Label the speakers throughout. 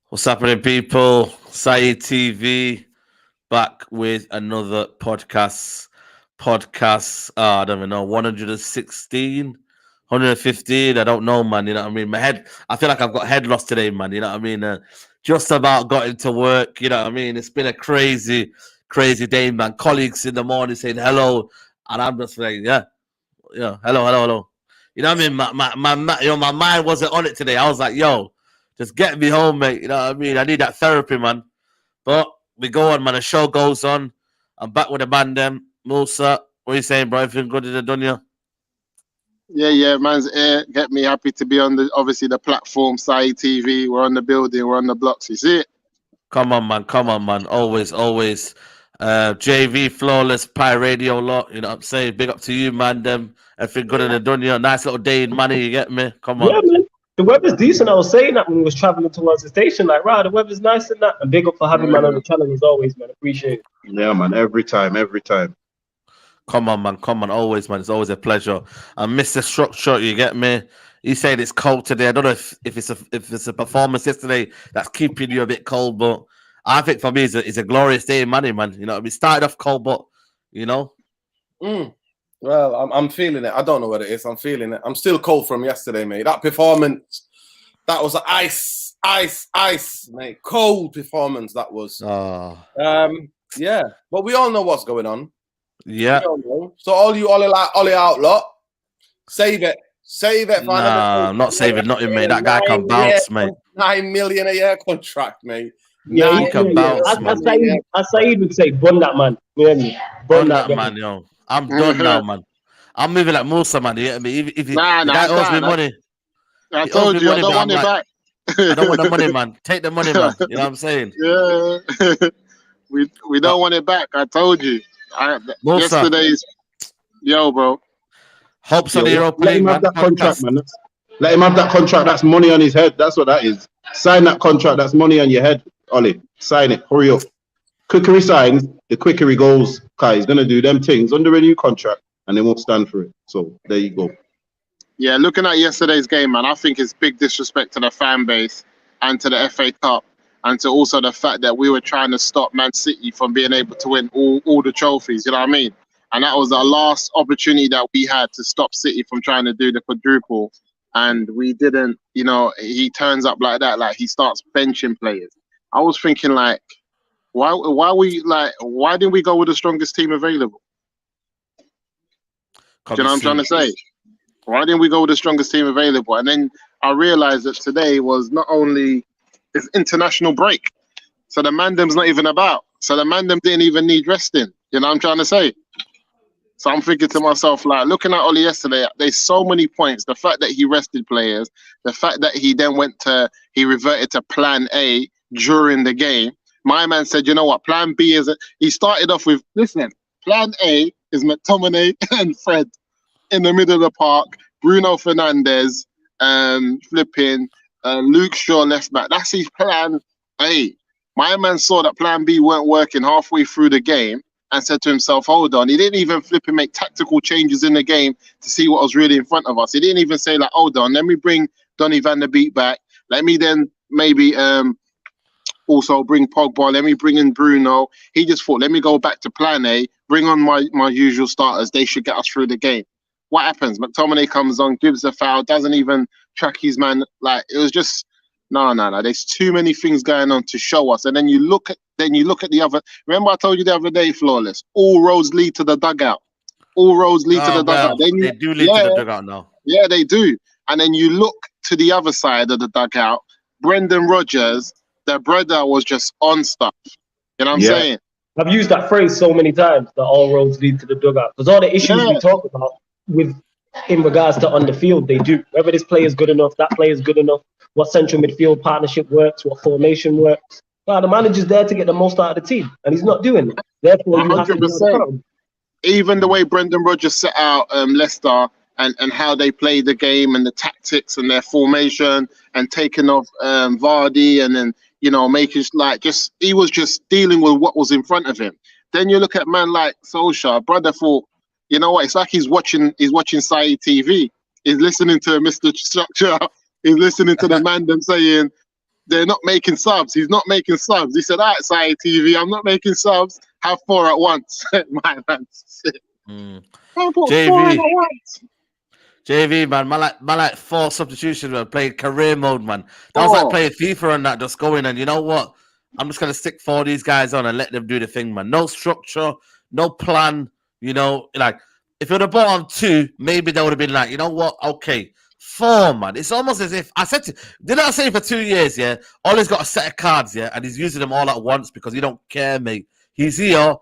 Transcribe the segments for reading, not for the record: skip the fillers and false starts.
Speaker 1: What's happening, people? Saeed TV back with another podcast. I don't even know, 116, 115. I don't know, man. You know what I mean? I feel like I've got head loss today, man. You know what I mean? Just about got into work. You know what I mean? It's been a crazy day, man. Colleagues in the morning saying hello, and I'm just like, yeah, hello. You know what I mean? My mind wasn't on it today. I was like, yo, just get me home, mate. You know what I mean? I need that therapy, man. But we go on, man. The show goes on. I'm back with the band, them. Musa, what are you saying, bro? Everything good in the dunya?
Speaker 2: Yeah, man's here. Get me happy to be on the platform, Saeed TV. We're on the building, we're on the blocks. You see it?
Speaker 1: Come on, man. Always. JV, Flawless, Pie Radio lot. You know what I'm saying? Big up to you, man. Them. Everything good in the dunya. Nice little day in money, you get me? Come on.
Speaker 3: Yeah, man. The weather's decent. I was saying that when we was traveling towards the station, like, right, the weather's nice and that. And big up for having man on the channel as always, man. Appreciate it.
Speaker 4: Yeah, man. Every time.
Speaker 1: Come on, man. Always, man. It's always a pleasure. And Mr. Structure, you get me? You saying it's cold today. I don't know if it's a performance yesterday that's keeping you a bit cold, but I think for me it's a glorious day in money, man. You know, we started off cold, but you know.
Speaker 5: Well, I'm feeling it. I don't know what it is. I'm feeling it. I'm still cold from yesterday, mate. That performance, that was ice, mate. Cold performance, that was. Yeah. But we all know what's going on.
Speaker 1: Yeah.
Speaker 5: So all you Ollie out lot, save it.
Speaker 1: Nah, I'm not saving nothing, mate. That guy can bounce, mate.
Speaker 5: 9 million a year contract, mate.
Speaker 3: Yeah, he can bounce. As Saeed would say, bun that man.
Speaker 1: Bun that man, yo. I'm done now, man. I'm moving like Musa, man. You get me? If the guy owes me money,
Speaker 2: I told you, I don't want it back.
Speaker 1: I don't want the money, man. Take the money, man. You know what I'm saying?
Speaker 2: Yeah. we don't want it back. I told you. Yesterday's, bro.
Speaker 1: Hopes on the Europa League, man.
Speaker 4: Let him have that contract. That's money on his head. That's what that is. Sign that contract. That's money on your head, Ollie. Sign it. Hurry up. Quicker he signs, the quicker he goes. Kai, he's gonna do them things under a new contract, and they won't stand for it. So there you go.
Speaker 2: Yeah, looking at yesterday's game, man, I think it's big disrespect to the fan base and to the FA Cup, and to also the fact that we were trying to stop Man City from being able to win all the trophies. You know what I mean? And that was our last opportunity that we had to stop City from trying to do the quadruple. And we didn't, you know, he turns up like that, like he starts benching players. I was thinking, like, why didn't we go with the strongest team available? Do you know what I'm trying to say? Why didn't we go with the strongest team available? And then I realized that today was not only it's international break, so the Mandem's not even about. So the Mandem didn't even need resting. You know what I'm trying to say? So I'm thinking to myself, like, looking at Ollie yesterday, there's so many points. The fact that he rested players, the fact that he then he reverted to plan A during the game. My man said, you know what, plan B is, he started off with, listen, plan A is McTominay and Fred in the middle of the park, Bruno Fernandes, Luke Shaw left back. That's his plan A. My man saw that plan B weren't working halfway through the game and said to himself, hold on. He didn't even flip and make tactical changes in the game to see what was really in front of us. He didn't even say, like, hold on, let me bring Donny van der Beek back. Let me then maybe also bring Pogba. Let me bring in Bruno. He just thought, let me go back to plan A, bring on my usual starters. They should get us through the game. What happens? McTominay comes on, gives a foul, doesn't even track his man. Like, it was just, no. There's too many things going on to show us. And then you look at the other. Remember I told you the other day, Flawless, all roads lead to the dugout. All roads lead to the dugout.
Speaker 1: They do lead to the dugout now.
Speaker 2: Yeah, they do. And then you look to the other side of the dugout. Brendan Rodgers, their brother, was just on stuff. You know what I'm saying?
Speaker 3: I've used that phrase so many times, that all roads lead to the dugout. Because all the issues we talk about in regards to on the field, they do. Whether this player is good enough, that player is good enough, what central midfield partnership works, what formation works. Well, the manager's there to get the most out of the team, and he's not doing it. Therefore,
Speaker 2: 100%. Even the way Brendan Rodgers set out Leicester and how they play the game and the tactics and their formation and taking off Vardy and then, you know, making like he was just dealing with what was in front of him. Then you look at man like Solskjaer. Brother thought, you know what? It's like he's watching Saeed TV. He's listening to Mr. Structure. He's listening to the man them saying they're not making subs. He's not making subs. He said, all right, Saeed TV, I'm not making subs. Have 4 at once. My man.
Speaker 1: JV, man, man like 4 substitutions, man, playing career mode, man. That was like playing FIFA and that, just going, and you know what? I'm just going to stick 4 of these guys on and let them do the thing, man. No structure, no plan, you know, like, if it would have bought on 2, maybe they would have been like, you know what? Okay, 4, man. It's almost as if, didn't I say for 2 years, yeah? Ollie's got a set of cards, yeah, and he's using them all at once because he don't care, mate. He's here,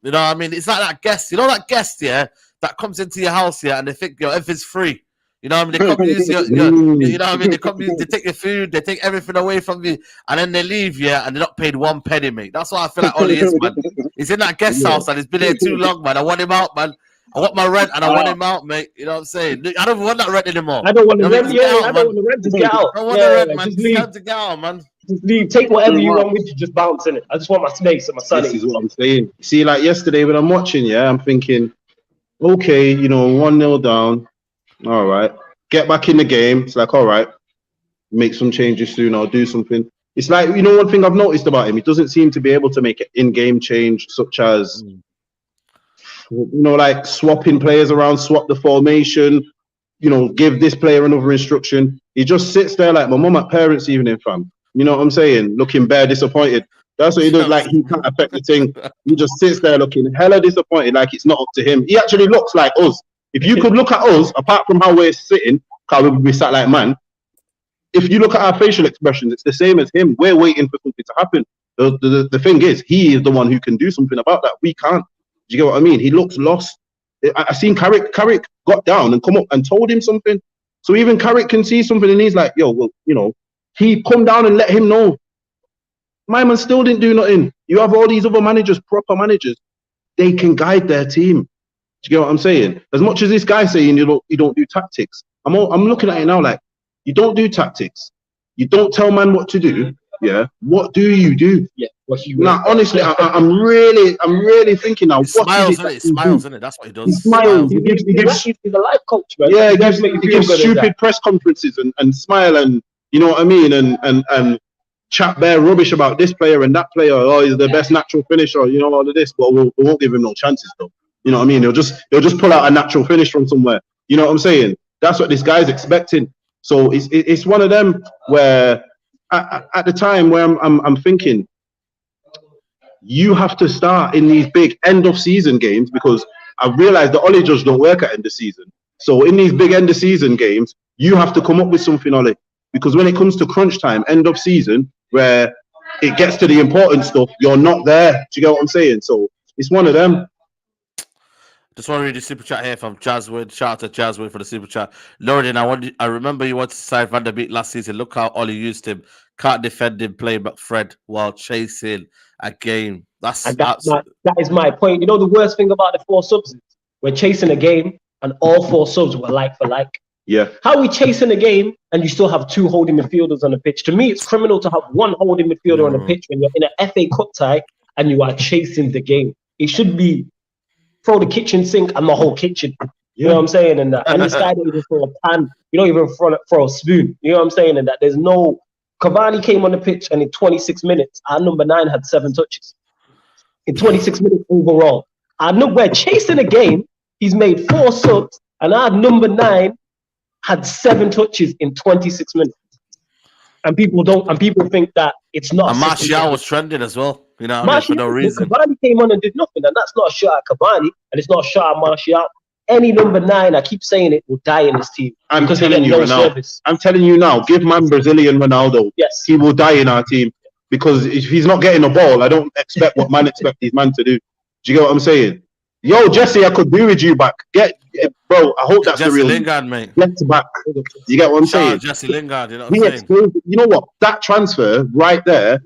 Speaker 1: you know what I mean? It's like that guest, you know that guest, yeah, that comes into your house, yeah, and they think, yo, everything's free. You know what I mean? They come use your you know what I mean? They take your food, they take everything away from you, and then they leave, yeah, and they're not paid 1 penny, mate. That's what I feel like Ollie is, man. He's in that guest house and he's been here too long, man. I want him out, man. I want my rent and I want him out, mate. You know what I'm saying? I don't want that rent anymore.
Speaker 3: I don't want the rent, I don't want the rent, just get out.
Speaker 1: I don't want the rent, man. Just time to get out, man.
Speaker 3: Just leave, take whatever you want with you, just bounce in it. I just want my space and my sanity.
Speaker 4: This is what I'm saying. See, like yesterday when I'm watching, yeah, I'm thinking, okay, you know, 1-0 down. All right. Get back in the game. It's like, all right, make some changes soon. I'll do something. It's like, you know, one thing I've noticed about him, he doesn't seem to be able to make an in-game change, such as, you know, like swapping players around, swap the formation, you know, give this player another instruction. He just sits there like my mum at parents' evening, fam. You know what I'm saying? Looking bare disappointed. That's what he does. Like, he can't affect the thing. He just sits there looking hella disappointed, like it's not up to him. He actually looks like us. If you could look at us, apart from how we're sitting, because we would be sat like man, if you look at our facial expressions, it's the same as him. We're waiting for something to happen. The thing is, he is the one who can do something about that. We can't. Do you get what I mean? He looks lost. I seen Carrick got down and come up and told him something. So even Carrick can see something and he's like, yo, well, you know, he come down and let him know. My man still didn't do nothing. You have all these other managers, proper managers. They can guide their team. Do you get what I'm saying? As much as this guy saying you don't do tactics, I'm looking at it now like, you don't do tactics. You don't tell man what to do. Yeah. What do you do?
Speaker 3: Yeah.
Speaker 4: Now, honestly, I'm really thinking now.
Speaker 1: He smiles, innit? He smiles, innit? That's what he does.
Speaker 4: He smiles. He gives
Speaker 3: He's a life coach, man.
Speaker 4: Yeah, he gives stupid press conferences and smile and, you know what I mean, and chat bare rubbish about this player and that player. Oh, he's the best natural finisher, you know, all of this. But we won't give him no chances, though. You know what I mean? He'll just pull out a natural finish from somewhere. You know what I'm saying? That's what this guy's expecting. So it's one of them where at the time where I'm thinking, you have to start in these big end of season games, because I've realized the Ollie Judge don't work at end of season. So in these big end of season games, you have to come up with something, Ollie, because when it comes to crunch time, end of season, where it gets to the important stuff, you're not there. Do you get what I'm saying? So it's one of them.
Speaker 1: Just want to read the super chat here from Jaswin. Shout out to Jaswin for the super chat. Lauren, I remember you wanted to side Van der Beek last season. Look how Ollie used him. Can't defend him playing McFred while chasing a game. That
Speaker 3: is my point. You know, the worst thing about the 4 subs is we're chasing a game and all 4 subs were like for like.
Speaker 4: Yeah.
Speaker 3: How are we chasing a game and you still have 2 holding midfielders on the pitch? To me, it's criminal to have 1 holding midfielder on the pitch when you're in an FA Cup tie and you are chasing the game. It should be throw the kitchen sink and the whole kitchen. You know what I'm saying? And this guy don't even throw a pan. You don't even throw a spoon. You know what I'm saying? And that there's no... Cavani came on the pitch and in 26 minutes, our number 9 had 7 touches. In 26 minutes overall. We're chasing a game. He's made 4 subs and our number 9 had 7 touches in 26 minutes. And people think that it's not.
Speaker 1: And Martial was trending as well. You know what I mean? For no reason.
Speaker 3: Cavani came on and did nothing, and that's not a shot at Cavani, and it's not a shot at Martial. Any number 9, I keep saying it, will die in this team.
Speaker 4: I'm telling you now, give man Brazilian Ronaldo.
Speaker 3: Yes.
Speaker 4: He will die in our team, because if he's not getting a ball, I don't expect what man expect these man to do. Do you get what I'm saying? Yo, Jesse, I could be with you back. Bro, I hope that's
Speaker 1: Jesse
Speaker 4: the real
Speaker 1: Lingard, mate.
Speaker 4: Let's back. You get what I'm saying?
Speaker 1: Jesse Lingard, you know what I'm saying?
Speaker 4: You know what? That transfer right there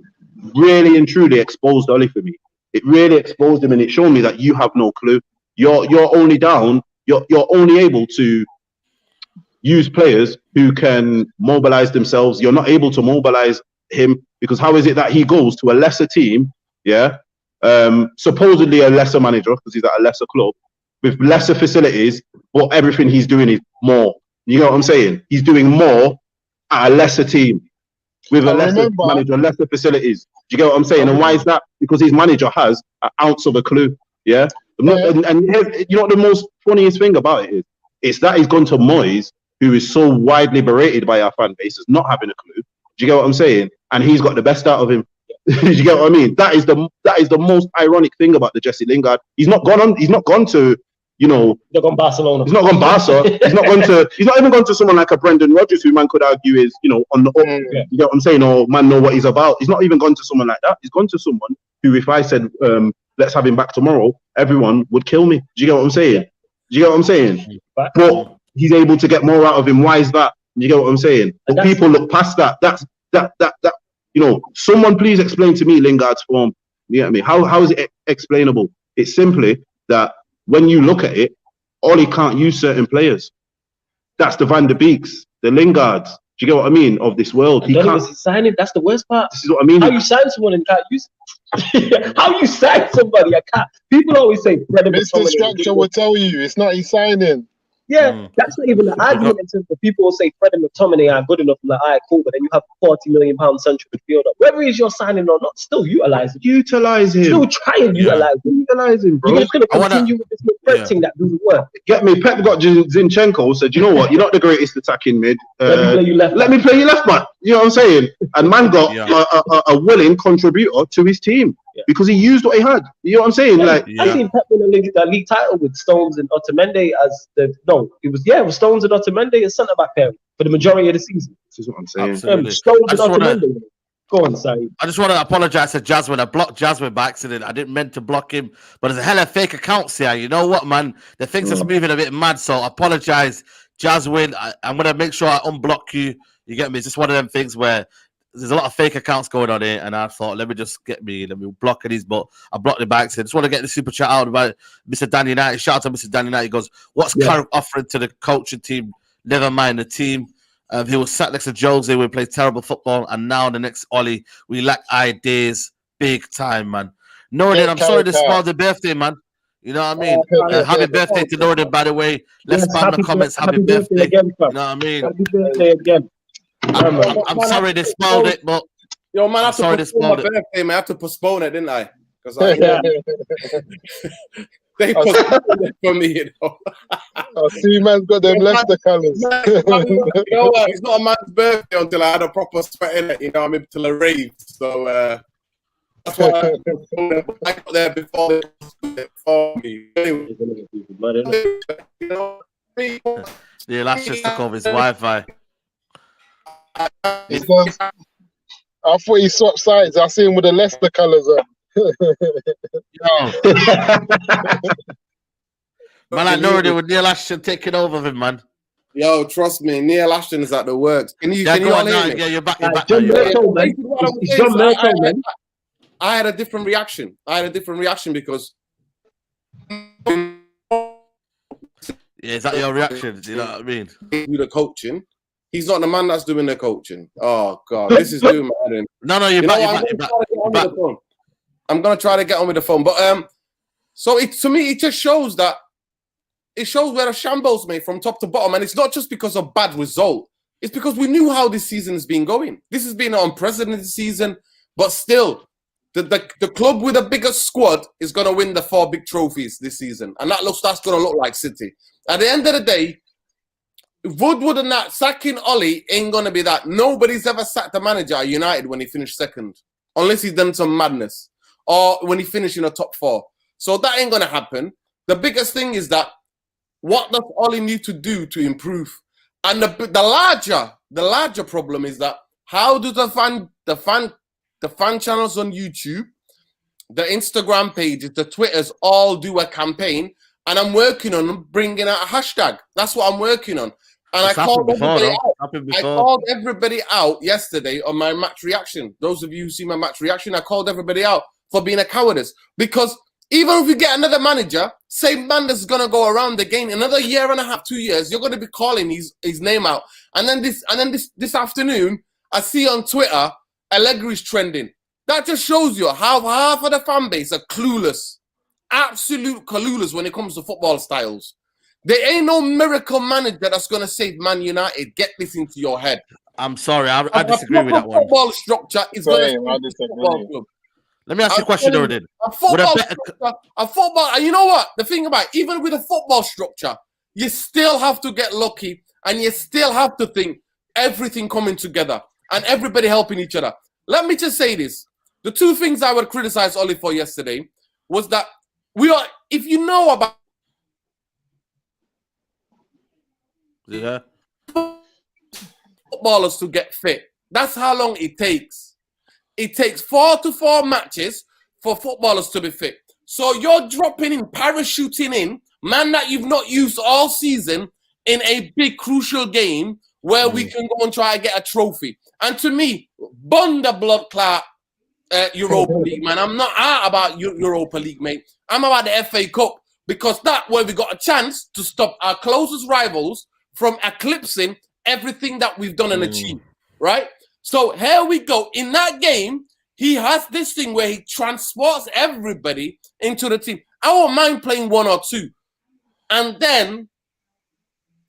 Speaker 4: really and truly exposed Ollie for me. It really exposed him, and it showed me that you have no clue. You're only down. You're only able to use players who can mobilize themselves. You're not able to mobilize him, because how is it that he goes to a lesser team, yeah, supposedly a lesser manager because he's at a lesser club with lesser facilities, but everything he's doing is more. You know what I'm saying? He's doing more at a lesser team with a lesser manager, lesser facilities. Do you get what I'm saying? And why is that? Because his manager has an ounce of a clue. Yeah. And you know what the most funniest thing about it is? It's that he's gone to Moyes, who is so widely berated by our fan base as not having a clue. Do you get what I'm saying? And he's got the best out of him. Do you get what I mean? That is the most ironic thing about the Jesse Lingard. He's not gone to, you know,
Speaker 3: He's not gone Barcelona.
Speaker 4: He's not gone Barca. He's not even gone to someone like a Brendan Rodgers, who man could argue is, you know, on the up. You get what I'm saying? Or man know what he's about. He's not even gone to someone like that. He's gone to someone who, if I said, let's have him back tomorrow, everyone would kill me. Do you get what I'm saying? Do you get what I'm saying? But he's able to get more out of him. Why is that? Do you get what I'm saying? But people look past that. That. You know, someone please explain to me Lingard's form. You get me? How is it explainable? It's simply that when you look at it, Ollie can't use certain players. That's the Van der Beeks, the Lingards. Do you get what I mean? Of this world, he can't
Speaker 3: sign him. That's the worst part.
Speaker 4: This is what I mean.
Speaker 3: How you sign someone and can't use? How you sign somebody? I can't. People always say
Speaker 2: Mr. Structure will tell you it's not his signing.
Speaker 3: Yeah, that's not even the argument. In terms of people will say Fred and McTominay are good enough. I'm like, all right, cool, but then you have £40 million central midfielder. Whether he's your signing or not, still utilize him.
Speaker 4: Utilize him.
Speaker 3: Still try and utilize him.
Speaker 4: Utilize him, bro.
Speaker 3: You're just going to continue with this Fred thing that doesn't work.
Speaker 4: Get me? Pep got Zinchenko, said, you know what? You're not the greatest attacking mid.
Speaker 3: Let me play you left
Speaker 4: back. You know what I'm saying? And man got a willing contributor to his team. Because he used what he had. You know what I'm saying? Like,
Speaker 3: I seen Pep win a league title with Stones and Otamendi as it was Stones and Otamendi as centre back pairing for the majority of the season.
Speaker 4: This is what I'm saying.
Speaker 3: Stones and Otamendi. Go on, sorry.
Speaker 1: I just want to apologize to Jasmine. I blocked Jasmine by accident. I didn't meant to block him, but there's a hell of fake accounts here. You know what, man? The things that's moving a bit mad. So I apologize, Jasmine. I'm gonna make sure I unblock you. You get me? It's just one of them things where there's a lot of fake accounts going on here, and I thought, let me block these, but I blocked the by accident. Just want to get the super chat out about Mr. Danny Knight. Shout out to Mr. Danny Knight. He goes, what's Carrick offering to the coaching team? Never mind the team. He was sat next to Jose. We played terrible football, and now the next Ollie, we lack ideas big time, man. Northern, I'm sorry to spoil the birthday, man. You know what I mean? Happy birthday to Northern, by the way. Let's spam the comments. Happy birthday again, you know what I mean?
Speaker 3: Happy birthday again.
Speaker 1: I'm sorry they spoiled it, but
Speaker 5: yo, man, I have to postpone my birthday, man. I have to postpone it, didn't I? Because they postponed it for me, you know.
Speaker 2: See, man's got them Leicester colours.
Speaker 5: You know what? It's not a man's birthday until I had a proper sweat in it, you know. I'm until a rave, so that's why I got there before me.
Speaker 1: Yeah, that's just took off his Wi-Fi.
Speaker 2: I thought he swapped sides. I see him with the Leicester colours on.
Speaker 1: Man, I know it with Neil Ashton taking over him, man.
Speaker 5: Yo, trust me, Neil Ashton is at the works. Can you all hear me?
Speaker 1: Yeah, you're back.
Speaker 3: John Murtough, man. It's John Murtough, man.
Speaker 5: I had a different reaction. Because
Speaker 1: is that your reaction? Do you know what I mean?
Speaker 5: Do the coaching. He's not the man that's doing the coaching. Oh God, this is doing my head in.
Speaker 1: No, you're back.
Speaker 5: I'm gonna try to get on with the phone, but so to me it just shows that it shows where a shambles made from top to bottom, and it's not just because of bad result. It's because we knew how this season has been going. This has been an unprecedented season, but still, the club with the biggest squad is gonna win the 4 big trophies this season, and that's gonna look like City. At the end of the day, Woodward and that sacking Ollie ain't gonna be that. Nobody's ever sacked the manager at United when he finished second, unless he's done some madness, or when he finished in the top 4. So that ain't gonna happen. The biggest thing is that what does Ollie need to do to improve? And the larger problem is that how do the fan channels on YouTube, the Instagram pages, the Twitters all do a campaign? And I'm working on bringing out a hashtag. That's what I'm working on. And I called everybody out yesterday on my match reaction. Those of you who see my match reaction, I called everybody out for being a cowardice. Because even if we get another manager, same man that's going to go around again, another year and a half, 2 years, you're going to be calling his name out. And then this afternoon, I see on Twitter, Allegri's trending. That just shows you how half of the fan base are clueless. Absolute clueless when it comes to football styles. There ain't no miracle manager that's going to save Man United. Get this into your head.
Speaker 1: I'm sorry, I disagree with that one.
Speaker 5: Football structure is going to save the football club.
Speaker 1: Let me ask you a question, Nuruddin.
Speaker 5: A football, and you know what? The thing about it, even with a football structure, you still have to get lucky, and you still have to think everything coming together and everybody helping each other. Let me just say this. The two things I would criticize Oli for yesterday was that if you know about footballers to get fit, that's how long it takes. It takes 4 to 4 matches for footballers to be fit. So you're dropping in, parachuting in, man that you've not used all season in a big crucial game where we can go and try and get a trophy. And to me, bun the blood clot Europa League, man. I'm not out about Europa League, mate. I'm about the FA Cup, because that way we got a chance to stop our closest rivals from eclipsing everything that we've done and achieved, right? So here we go. In that game, he has this thing where he transports everybody into the team. I won't mind playing 1 or 2. And then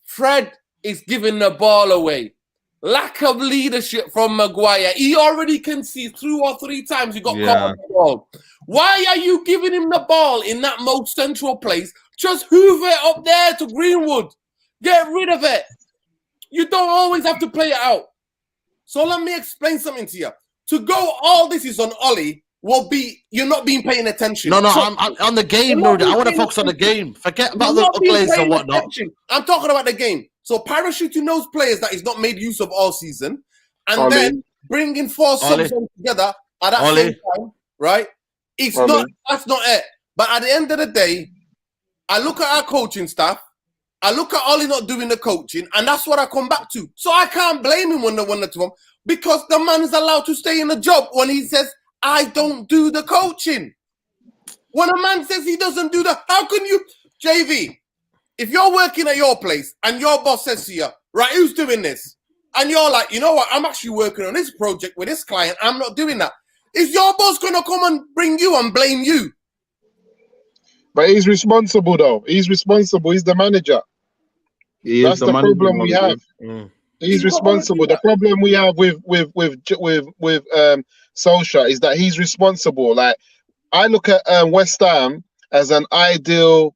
Speaker 5: Fred is giving the ball away. Lack of leadership from Maguire. He already conceded 2 or 3 times he got caught on the ball. Why are you giving him the ball in that most central place? Just hoover it up there to Greenwood. Get rid of it. You don't always have to play it out. So let me explain something to you. To go all this is on Oli will be you're not being paying attention.
Speaker 1: No, I'm on the game, Nuruddin. I want to focus on the game. Forget about the players and whatnot.
Speaker 5: Attention. I'm talking about the game. So parachuting those players that he's not made use of all season, and then bringing 4 subs together at that same time, right? It's not. That's not it. But at the end of the day, I look at our coaching staff. I look at Oli not doing the coaching, and that's what I come back to. So I can't blame him when the 1-2, because the man is allowed to stay in the job when he says, I don't do the coaching. When a man says he doesn't do that, how can you, JV, if you're working at your place and your boss says to you, right, who's doing this? And you're like, you know what, I'm actually working on this project with this client, I'm not doing that. Is your boss going to come and bring you and blame you?
Speaker 2: But he's responsible, though. He's responsible. He's the manager. That's the problem we have. He's responsible. The problem we have with Solskjaer is that he's responsible. Like, I look at West Ham as an ideal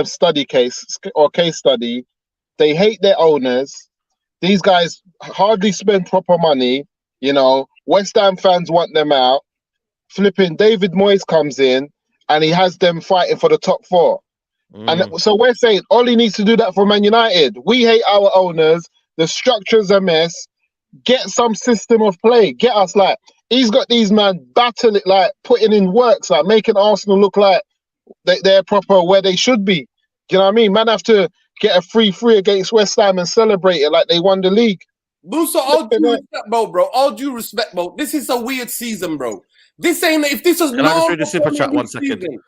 Speaker 2: study case or case study. They hate their owners. These guys hardly spend proper money. You know, West Ham fans want them out. Flipping David Moyes comes in and he has them fighting for the top 4. And so we're saying Oli needs to do that for Man United. We hate our owners. The structure's a mess. Get some system of play. Get us, like, he's got these man battling, like putting in works, like making Arsenal look like they're proper where they should be. You know what I mean? Man have to get a 3-3 against West Ham and celebrate it like they won the league.
Speaker 5: Musa, all due respect, bro. All due respect, bro. This is a weird season, bro. This ain't, if this was
Speaker 1: Can I just read the super chat 1 second?
Speaker 5: Season.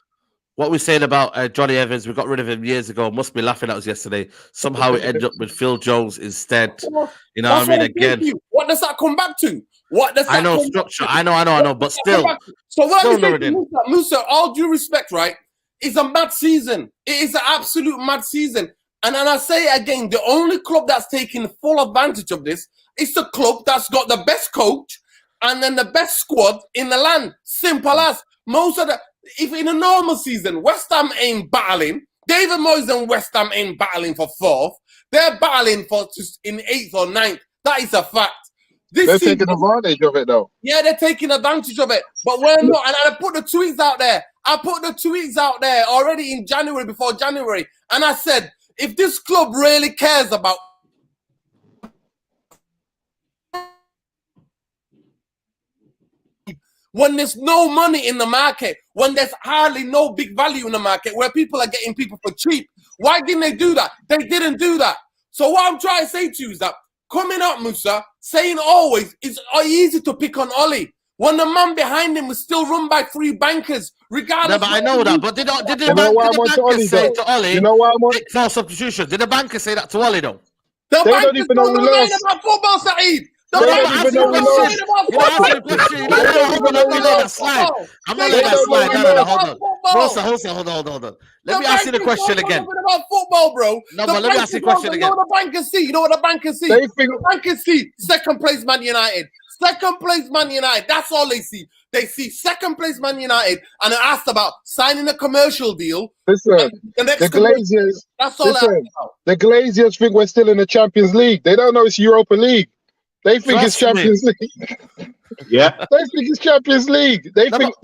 Speaker 1: What we saying about Johnny Evans, we got rid of him years ago. Must be laughing at us yesterday. Somehow it ended up with Phil Jones instead. You know what I mean? Again,
Speaker 5: what does that come back to? What does that
Speaker 1: I know structure. I know, but still.
Speaker 5: So what I'm saying, Musa, all due respect, right? It's a mad season. It is an absolute mad season. And I say it again, the only club that's taking full advantage of this is the club that's got the best coach and then the best squad in the land. Simple as. Most of the, if in a normal season, West Ham ain't battling, David Moyes and West Ham ain't battling for 4th. They're battling for just in 8th or 9th. That is a fact.
Speaker 2: They're taking advantage of it, though.
Speaker 5: Yeah, they're taking advantage of it. But we're not. And I put the tweets out there. Already in January, before January. And I said, if this club really cares about when there's no money in the market, when there's hardly no big value in the market, where people are getting people for cheap, why didn't they do that? They didn't do that. So what I'm trying to say to you is that coming up, Musa, saying always, it's easy to pick on Oli. When the man behind him was still run by 3 bankers, regardless.
Speaker 1: No, but I know that. But did the banker say to Oli,
Speaker 2: you know why I'm on?
Speaker 1: 4 substitutions? Did the banker say that to Oli, though?
Speaker 5: The
Speaker 2: They don't even know we lost.
Speaker 5: about football, Saeed.
Speaker 1: No,
Speaker 2: They
Speaker 1: I'm
Speaker 2: don't
Speaker 1: not
Speaker 2: even
Speaker 1: asking
Speaker 2: know
Speaker 1: a
Speaker 2: we
Speaker 1: question.
Speaker 2: lost.
Speaker 1: You're not asking a question.
Speaker 2: They don't even know we
Speaker 1: I'm not letting that
Speaker 2: lost.
Speaker 1: slide. I'm not
Speaker 2: They
Speaker 1: letting that
Speaker 2: don't know
Speaker 1: slide.
Speaker 2: we
Speaker 1: No,
Speaker 2: lost.
Speaker 1: hold on. Hold on. Let me ask you the question again.
Speaker 5: About football, bro.
Speaker 1: No, but let me ask you the question again.
Speaker 5: You know what the bankers see? You know what the bankers see?
Speaker 2: They think
Speaker 5: The bankers see second place Man United. Second place Man United. That's all they see. They see second place Man United and are asked about signing a commercial deal.
Speaker 2: listen.
Speaker 5: The next
Speaker 2: The Glazers.
Speaker 5: that's all they're
Speaker 2: Listen.
Speaker 5: asked about.
Speaker 2: The Glazers think we're still in the Champions League. They don't know it's Europa League. They think it's
Speaker 1: Trust me.
Speaker 2: Champions League.
Speaker 4: Yeah.
Speaker 2: They think it's Champions League. They
Speaker 1: No,
Speaker 2: think.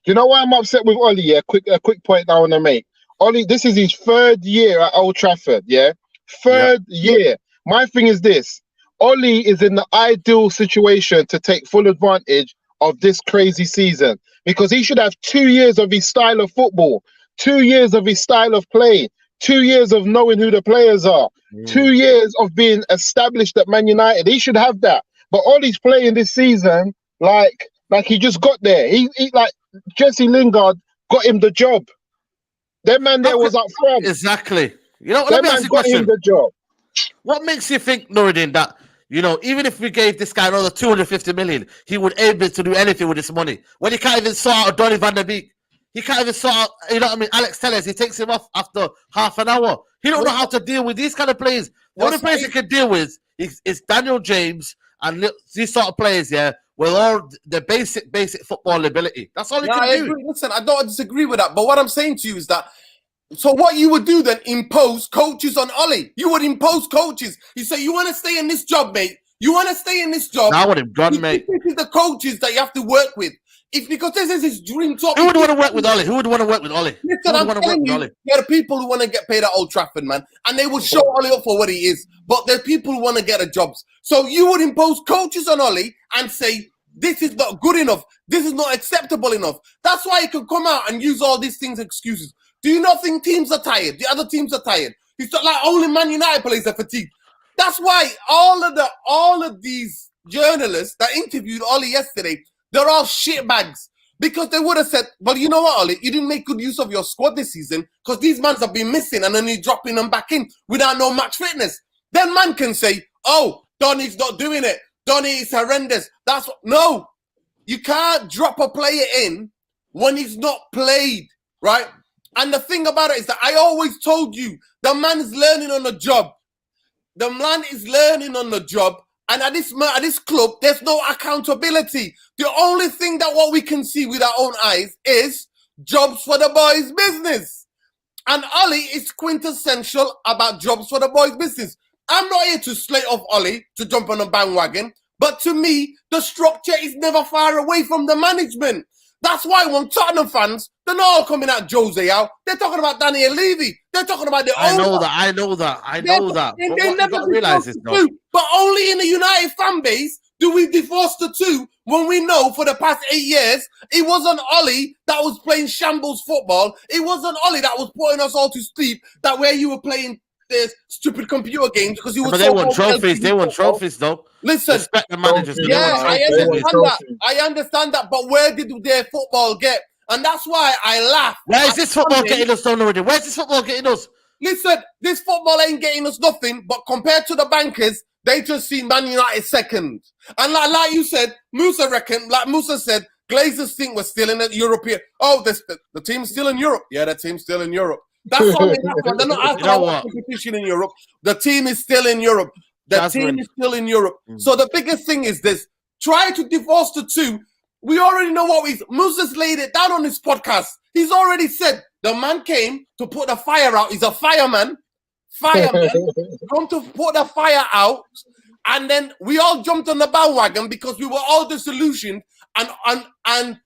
Speaker 2: You know why I'm upset with Ollie? Yeah, a quick point I want to make. Ollie, this is his third year at Old Trafford. Yeah, third year. My thing is this: Ollie is in the ideal situation to take full advantage of this crazy season because he should have 2 years of his style of football, 2 years of his style of play, 2 years of knowing who the players are, 2 years of being established at Man United. He should have that. But Ollie's playing this season like he just got there. He like Jesse Lingard got him the job. That man there was up front.
Speaker 1: Exactly. You know,
Speaker 2: That
Speaker 1: let me
Speaker 2: man
Speaker 1: ask you a
Speaker 2: got him
Speaker 1: question.
Speaker 2: the job.
Speaker 1: What makes you think, Nuruddin, that, you know, even if we gave this guy another 250 million, he would able to do anything with this money? When he can't even sort out Donny van der Beek. He can't even sort out, you know what I mean, Alex Telles. He takes him off after half an hour. He don't know how to deal with these kind of players. The only players he can deal with is Daniel James and these sort of players, yeah, with all the basic football ability. That's all he can
Speaker 5: I
Speaker 1: do.
Speaker 5: agree. Listen, I don't disagree with that. But what I'm saying to you is that, so what you would do then, impose coaches on Ollie. You would impose coaches. You say, you want to stay in this job, mate. You want to stay in this job.
Speaker 1: Now I want him gone, mate.
Speaker 5: This is the coaches that you have to work with. Because this is his dream top.
Speaker 1: Who would want to work with Ollie? Who would want to work with Ollie?
Speaker 5: Listen, I'm telling you, there are people who want to get paid at Old Trafford, man, and they will show Ollie up for what he is. But there are people who want to get a jobs. So you would impose coaches on Ollie and say, this is not good enough. This is not acceptable enough. That's why he can come out and use all these things excuses. Do you not think teams are tired? The other teams are tired. It's not like only Man United players are fatigued. That's why all of these journalists that interviewed Ollie yesterday, they're all shitbags. Because they would have said, well, you know what, Ollie? You didn't make good use of your squad this season because these mans have been missing and then you're dropping them back in without no match fitness. Then man can say, oh, Donny's not doing it. Donny is horrendous. No. You can't drop a player in when he's not played, right? And the thing about it is that I always told you, the man is learning on the job. The man is learning on the job. And at this club, there's no accountability. The only thing that what we can see with our own eyes is jobs for the boys' business. And Ollie is quintessential about jobs for the boys' business. I'm not here to slate off Ollie to jump on a bandwagon, but to me, the structure is never far away from the management. That's why when Tottenham fans, they're not all coming at Jose out. They're talking about Daniel Levy. They're talking about the owner.
Speaker 1: I know that. But
Speaker 5: They
Speaker 1: what you
Speaker 5: never
Speaker 1: got to realize is, no.
Speaker 5: But only in the United fan base do we divorce the two when we know for the past 8 years, it wasn't Ollie that was playing shambles football. It wasn't Ollie that was putting us all to sleep, that way you were playing the stupid computer games because he was.
Speaker 1: But they won trophies. They won trophies, though.
Speaker 5: Listen,
Speaker 1: respect the managers.
Speaker 5: yeah, I understand that. But where did their football get? And that's why I laugh.
Speaker 1: Where is this football getting us, though, already? Where's this football getting us?
Speaker 5: Listen, this football ain't getting us nothing. But compared to the bankers, they just see Man United second. And like you said, Musa said, Glazers think we're still in the European. Oh, the team's still in Europe. Yeah, the team's still in Europe. That's all they have. They're not asking about competition in Europe. The team is still in Europe. The team is still in Europe. So the biggest thing is this. Try to divorce the two. We already know what Musa's laid it down on his podcast. He's already said the man came to put the fire out. He's a fireman. Come to put the fire out. And then we all jumped on the bandwagon because we were all disillusioned. And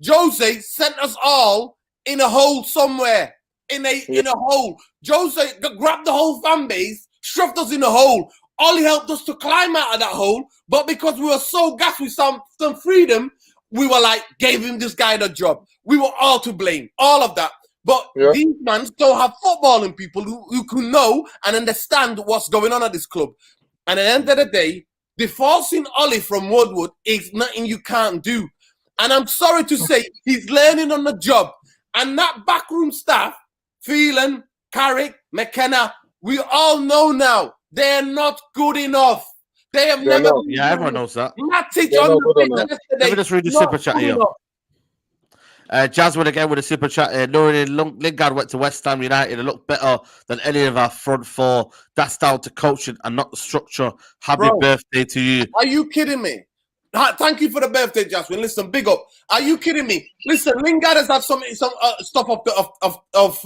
Speaker 5: Jose sent us all in a hole somewhere. In a hole. Jose grabbed the whole fan base, shoved us in a hole. Ollie helped us to climb out of that hole, but because we were so gassed with some freedom, we were like, gave him this guy the job. We were all to blame, all of that. But these men still have footballing people who can know and understand what's going on at this club. And at the end of the day, divorcing Ollie from Woodward is nothing you can't do. And I'm sorry to say, he's learning on the job. And that backroom staff, Phelan, Carrick, McKenna, we all know now they're not good enough. They have
Speaker 2: They're
Speaker 5: never.
Speaker 2: not.
Speaker 1: Yeah, everyone knows that.
Speaker 5: Matic
Speaker 2: They're
Speaker 5: on
Speaker 2: not
Speaker 5: the
Speaker 2: good
Speaker 5: pitch
Speaker 2: enough.
Speaker 5: yesterday.
Speaker 1: Let me just read the
Speaker 5: not
Speaker 1: super chat
Speaker 5: good
Speaker 1: here.
Speaker 5: enough.
Speaker 1: Jasmine again with a super chat. Lingard went to West Ham United and looked better than any of our front four. That's down to coaching and not the structure. Happy
Speaker 5: Bro.
Speaker 1: birthday to you.
Speaker 5: Are you kidding me? Thank you for the birthday, Jasmine. Listen, big up. Are you kidding me? Listen, Lingard has had some stuff of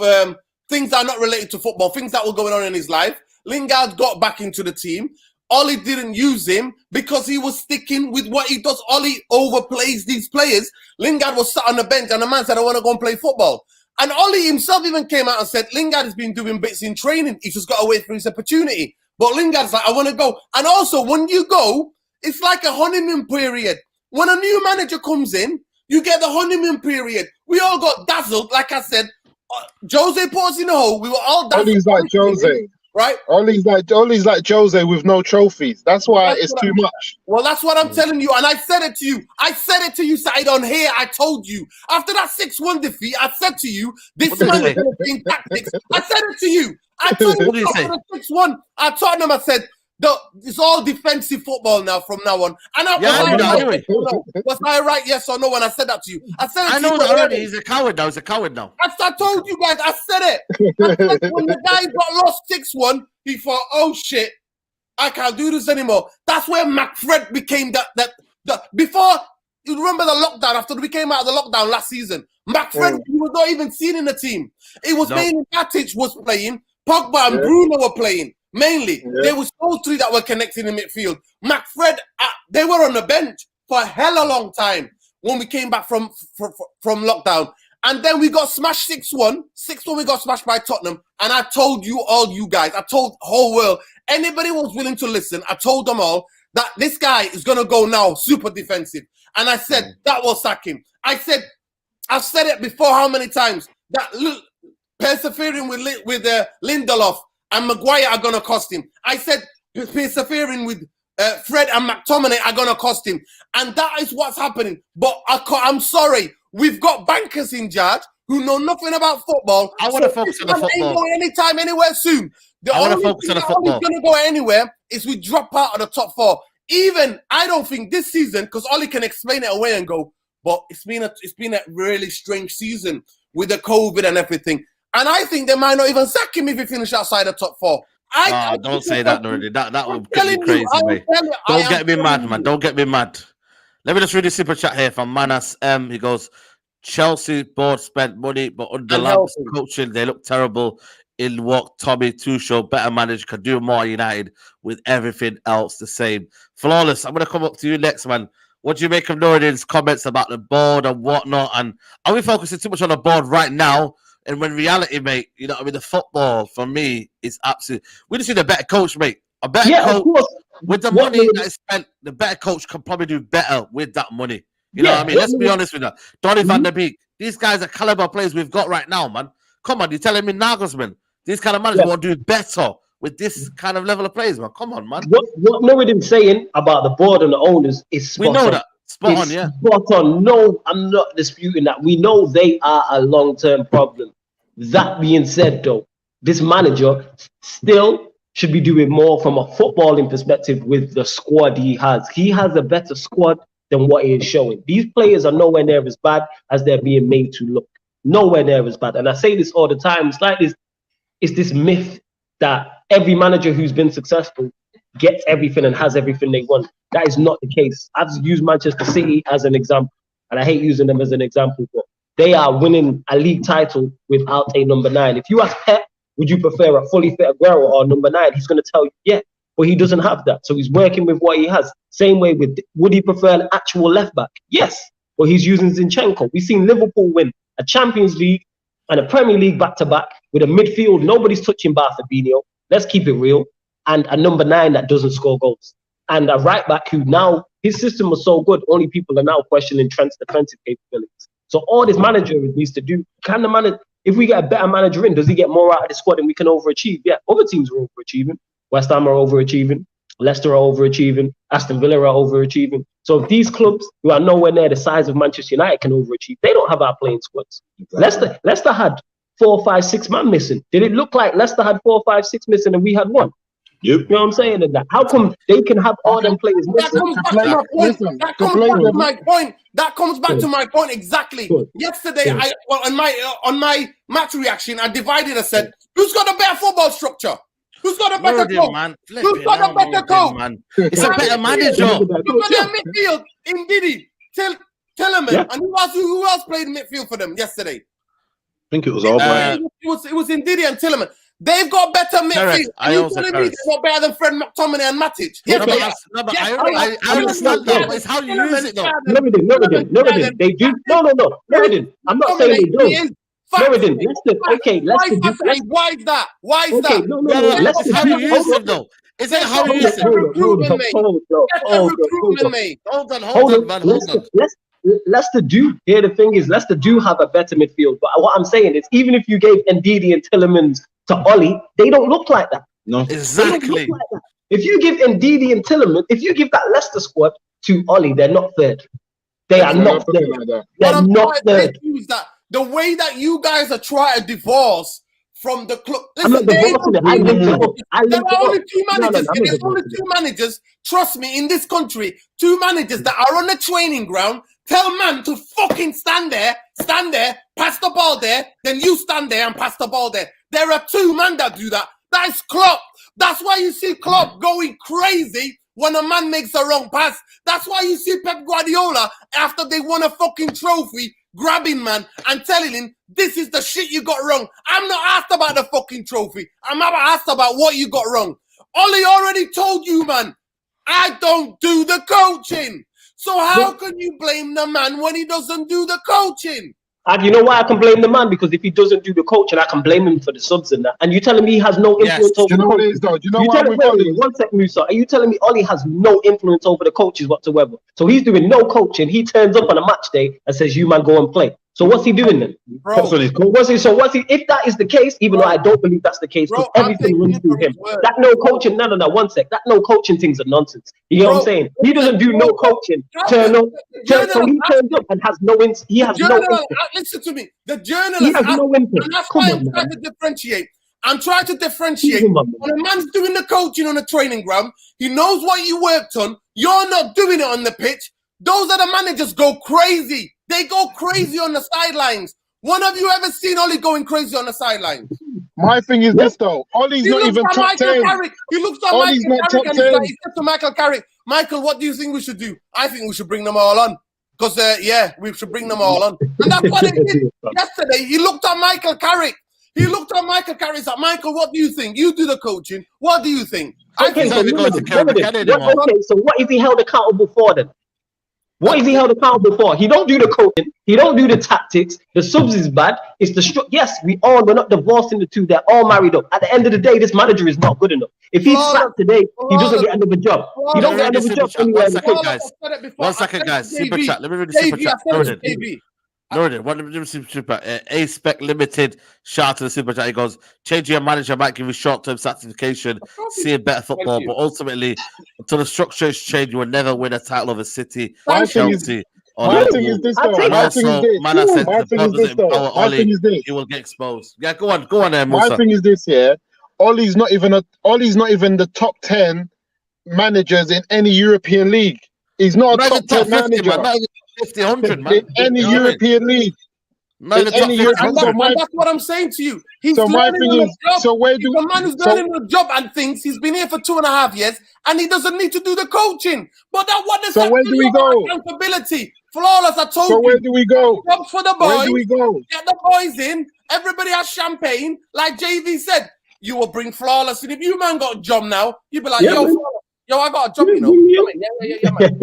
Speaker 5: things that are not related to football, things that were going on in his life. Lingard got back into the team. Ollie didn't use him because he was sticking with what he does. Ollie overplays these players. Lingard was sat on the bench and the man said, I want to go and play football. And Ollie himself even came out and said, Lingard has been doing bits in training. He's just got to wait for his opportunity. But Lingard's like, I want to go. And also, when you go, it's like a honeymoon period. When a new manager comes in, you get the honeymoon period. We all got dazzled. Like I said, Jose put us in a hole. We were all dazzled.
Speaker 2: Ollie's like Jose.
Speaker 5: Right?
Speaker 2: Ollie's like Jose with no trophies. That's why it's too much.
Speaker 5: Well, that's what I'm telling you. And I said it to you. I said it to you, Said, on here. I told you. After that 6-1 defeat, I said to you, this man is going to be in tactics. I said it to you. I told
Speaker 1: What do
Speaker 5: you
Speaker 1: you say?
Speaker 5: after the 6-1 at Tottenham, I said, it's all defensive football now from now on. And was I right? Yes or no? When I said that to you, I said it
Speaker 1: I
Speaker 5: to
Speaker 1: know
Speaker 5: you
Speaker 1: that
Speaker 5: already.
Speaker 1: already. He's a coward now. He's a coward now.
Speaker 5: I told you guys, I said it. I said when the guy got lost 6-1, he thought, oh shit, I can't do this anymore. That's where McFred became that before, you remember the lockdown, after we came out of the lockdown last season, McFred he was not even seen in the team. It was mainly Matic was playing, Pogba and Bruno were playing. Mainly, there was those three that were connecting in midfield. McFred, they were on the bench for a hell of a long time when we came back from lockdown. And then we got smashed 6-1. 6-1 we got smashed by Tottenham. And I told you all, you guys, I told the whole world, anybody who was willing to listen, I told them all that this guy is going to go now super defensive. And I said, that will sack him. I've said it before how many times, that persevering with Lindelof and Maguire are going to cost him. I said persevering with Fred and McTominay are going to cost him. And that is what's happening. But I'm sorry. We've got bankers in charge who know nothing about football.
Speaker 1: I want to focus on the football.
Speaker 5: Ain't going anytime, anywhere soon.
Speaker 1: I want to focus on the football.
Speaker 5: Going to go anywhere is we drop out of the top four. Even, I don't think this season, because Ollie can explain it away and go, but it's been a really strange season with the COVID and everything. And I think they might not even sack him if he finish outside the top four.
Speaker 1: Don't say that, Nordy. That would get me crazy, mate. Don't get me mad, man. Don't get me mad. Let me just read the super chat here from Manas M. He goes, Chelsea board spent money, but under Lamp's coaching, they look terrible. In walked Tommy Tuchel, better managed, could do more United with everything else the same. Flawless. I'm going to come up to you next, man. What do you make of Norden's comments about the board and whatnot? And are we focusing too much on the board right now? And when reality, mate, you know what I mean? The football, for me, is absolutely... We just need a better coach, mate. A better coach. With the money that is spent, the better coach can probably do better with that money. You know what I mean? Let's be honest with that. Donny van der Beek, these guys are caliber players we've got right now, man. Come on, you're telling me Nagelsmann, these kind of managers will do better with this kind of level of players, man. Come on, man.
Speaker 3: What Nouredin's saying about the board and the owners is spot on.
Speaker 1: We know that. Spot on, yeah.
Speaker 3: Spot on. No, I'm not disputing that. We know they are a long-term problem. That being said, though, this manager still should be doing more from a footballing perspective with the squad he has. He has a better squad than what he is showing. These players are nowhere near as bad as they're being made to look. Nowhere near as bad. And I say this all the time. It's like this myth that every manager who's been successful gets everything and has everything they want. That is not the case. I've used Manchester City as an example, and I hate using them as an example, but they are winning a league title without a number 9. If you ask Pep, would you prefer a fully fit Aguero or number 9? He's going to tell you, yeah, but he doesn't have that. So he's working with what he has. Same way with, would he prefer an actual left back? Yes, but he's using Zinchenko. We've seen Liverpool win a Champions League and a Premier League back-to-back with a midfield. Nobody's touching Fabinho. Let's keep it real. And a number 9 that doesn't score goals. And a right back who now, his system was so good, only people are now questioning Trent's defensive capabilities. So all this manager needs to do, can the manager, if we get a better manager in, does he get more out of the squad and we can overachieve? Yeah, other teams are overachieving. West Ham are overachieving. Leicester are overachieving. Aston Villa are overachieving. So if these clubs who are nowhere near the size of Manchester United can overachieve, they don't have our playing squads. Exactly. Leicester had 4, 5, 6 man missing. Did it look like Leicester had 4, 5, 6 missing and we had 1? You know what I'm saying? And that how come they can have all them players?
Speaker 5: That comes back to my point. That comes back to my point. That comes back to my point exactly. Yesterday, on my match reaction, I divided. I said, "Who's got a better football structure? Who's got a better coach? Who's got a better coach?
Speaker 1: It's a better manager.
Speaker 5: Who's got a midfield? Ndidi, Tillman, and who else played midfield for them yesterday?
Speaker 4: I think it was all
Speaker 5: it was Ndidi and Tillman. They've got better midfield. And you're telling me they're not better than Fred McTominay and Matic?
Speaker 1: I understand that, but it's how you use it, though.
Speaker 3: No, they do. No. I'm not saying they don't. Leicester. Okay, Leicester.
Speaker 5: Why is that? Why is that?
Speaker 3: No.
Speaker 1: It's how you use it, though. Is it how you use it?
Speaker 5: Recruitment, mate. Hold on, man.
Speaker 3: Leicester do. Here, the thing is, Leicester do have a better midfield. But what I'm saying is, even if you gave Ndidi and Tielemans to Ollie, they don't look like that.
Speaker 4: No,
Speaker 1: exactly.
Speaker 3: Like that. If you give Ndidi and Tielemans, if you give that Leicester squad to Ollie, they're not third. They are not third. They're not third.
Speaker 5: The way that you guys are trying to divorce from the club.
Speaker 3: Listen, there are
Speaker 5: only two managers. There's only two managers. Trust me, in this country, two managers that are on the training ground. Tell man to fucking stand there, pass the ball there, then you stand there and pass the ball there. There are two men that do that. That is Klopp. That's why you see Klopp going crazy when a man makes a wrong pass. That's why you see Pep Guardiola, after they won a fucking trophy, grabbing man and telling him, this is the shit you got wrong. I'm not asked about the fucking trophy. I'm not asked about what you got wrong. Ollie already told you, man, I don't do the coaching. So how can you blame the man when he doesn't do the coaching?
Speaker 3: And you know why I can blame the man? Because if he doesn't do the coaching, I can blame him for the subs and that. And you telling me he has no influence over the coaches?
Speaker 2: Do you know why?
Speaker 3: One sec, Musa. Are you telling me Ollie has no influence over the coaches whatsoever? So he's doing no coaching. He turns up on a match day and says, "You man, go and play." So what's he doing then? If that is the case, even though I don't believe that's the case, because everything runs through him. That no coaching, no, one sec. That no coaching thing's a nonsense. You know what I'm saying? He doesn't do no coaching. So he turns up and has no input. He has no input.
Speaker 5: Listen to me. The journalist
Speaker 3: he has no input.
Speaker 5: And that's why I'm trying to differentiate. I'm trying to differentiate. When a man's doing the coaching on the training ground, he knows what you worked on. You're not doing it on the pitch. Those are the managers go crazy. They go crazy on the sidelines. One of you ever seen Ollie going crazy on the sidelines?
Speaker 2: My thing is this though. Ollie's not even top 10.
Speaker 5: He looks at
Speaker 2: Ollie's
Speaker 5: Michael
Speaker 2: not
Speaker 5: Carrick
Speaker 2: top
Speaker 5: and
Speaker 2: 10.
Speaker 5: he said to Michael Carrick, "Michael, what do you think we should do?" "I think we should bring them all on." Because, we should bring them all on. And that's what he did yesterday. He looked at Michael Carrick. He looked at Michael Carrick and said, "Michael, what do you think? You do the coaching. What do you think?"
Speaker 3: Okay, so what is he held accountable for then? What is he held accountable for? He don't do the coaching. He don't do the tactics. The subs is bad. It's the yes, we're not divorcing the two. They're all married up. At the end of the day, this manager is not good enough. If he's sacked today, he doesn't get another job. He don't get another job anywhere in the country.
Speaker 1: 1 second, guys. Super chat. Let me read the super chat. Northern, one super chat. A-Spec Limited. Shout out to the super chat. He goes, changing your manager might give you short-term satisfaction, seeing better football, but ultimately, until the structure is changed, you will never win a title over City, Chelsea.
Speaker 2: My thing is this though. My thing is this.
Speaker 1: He will get exposed. Yeah, go on there, Musa.
Speaker 2: My thing is this, Ollie's not even the top 10 managers in any European league. He's not a top 10 manager.
Speaker 1: Not even 50, 100, man.
Speaker 2: In any European league.
Speaker 5: And that's what I'm saying to you. He's
Speaker 2: my thing is,
Speaker 5: the man who's learning a job and thinks he's been here for 2.5 years and he doesn't need to do the coaching. But
Speaker 2: where do we go?
Speaker 5: Accountability. Flawless, I told you.
Speaker 2: So where do we go?
Speaker 5: Job for the boys.
Speaker 2: Where do we go?
Speaker 5: Get the boys in. Everybody has champagne. Like JV said, you will bring Flawless. And if you man got a job now, you'll be like, Yo, I got a job, you know. Yeah, man.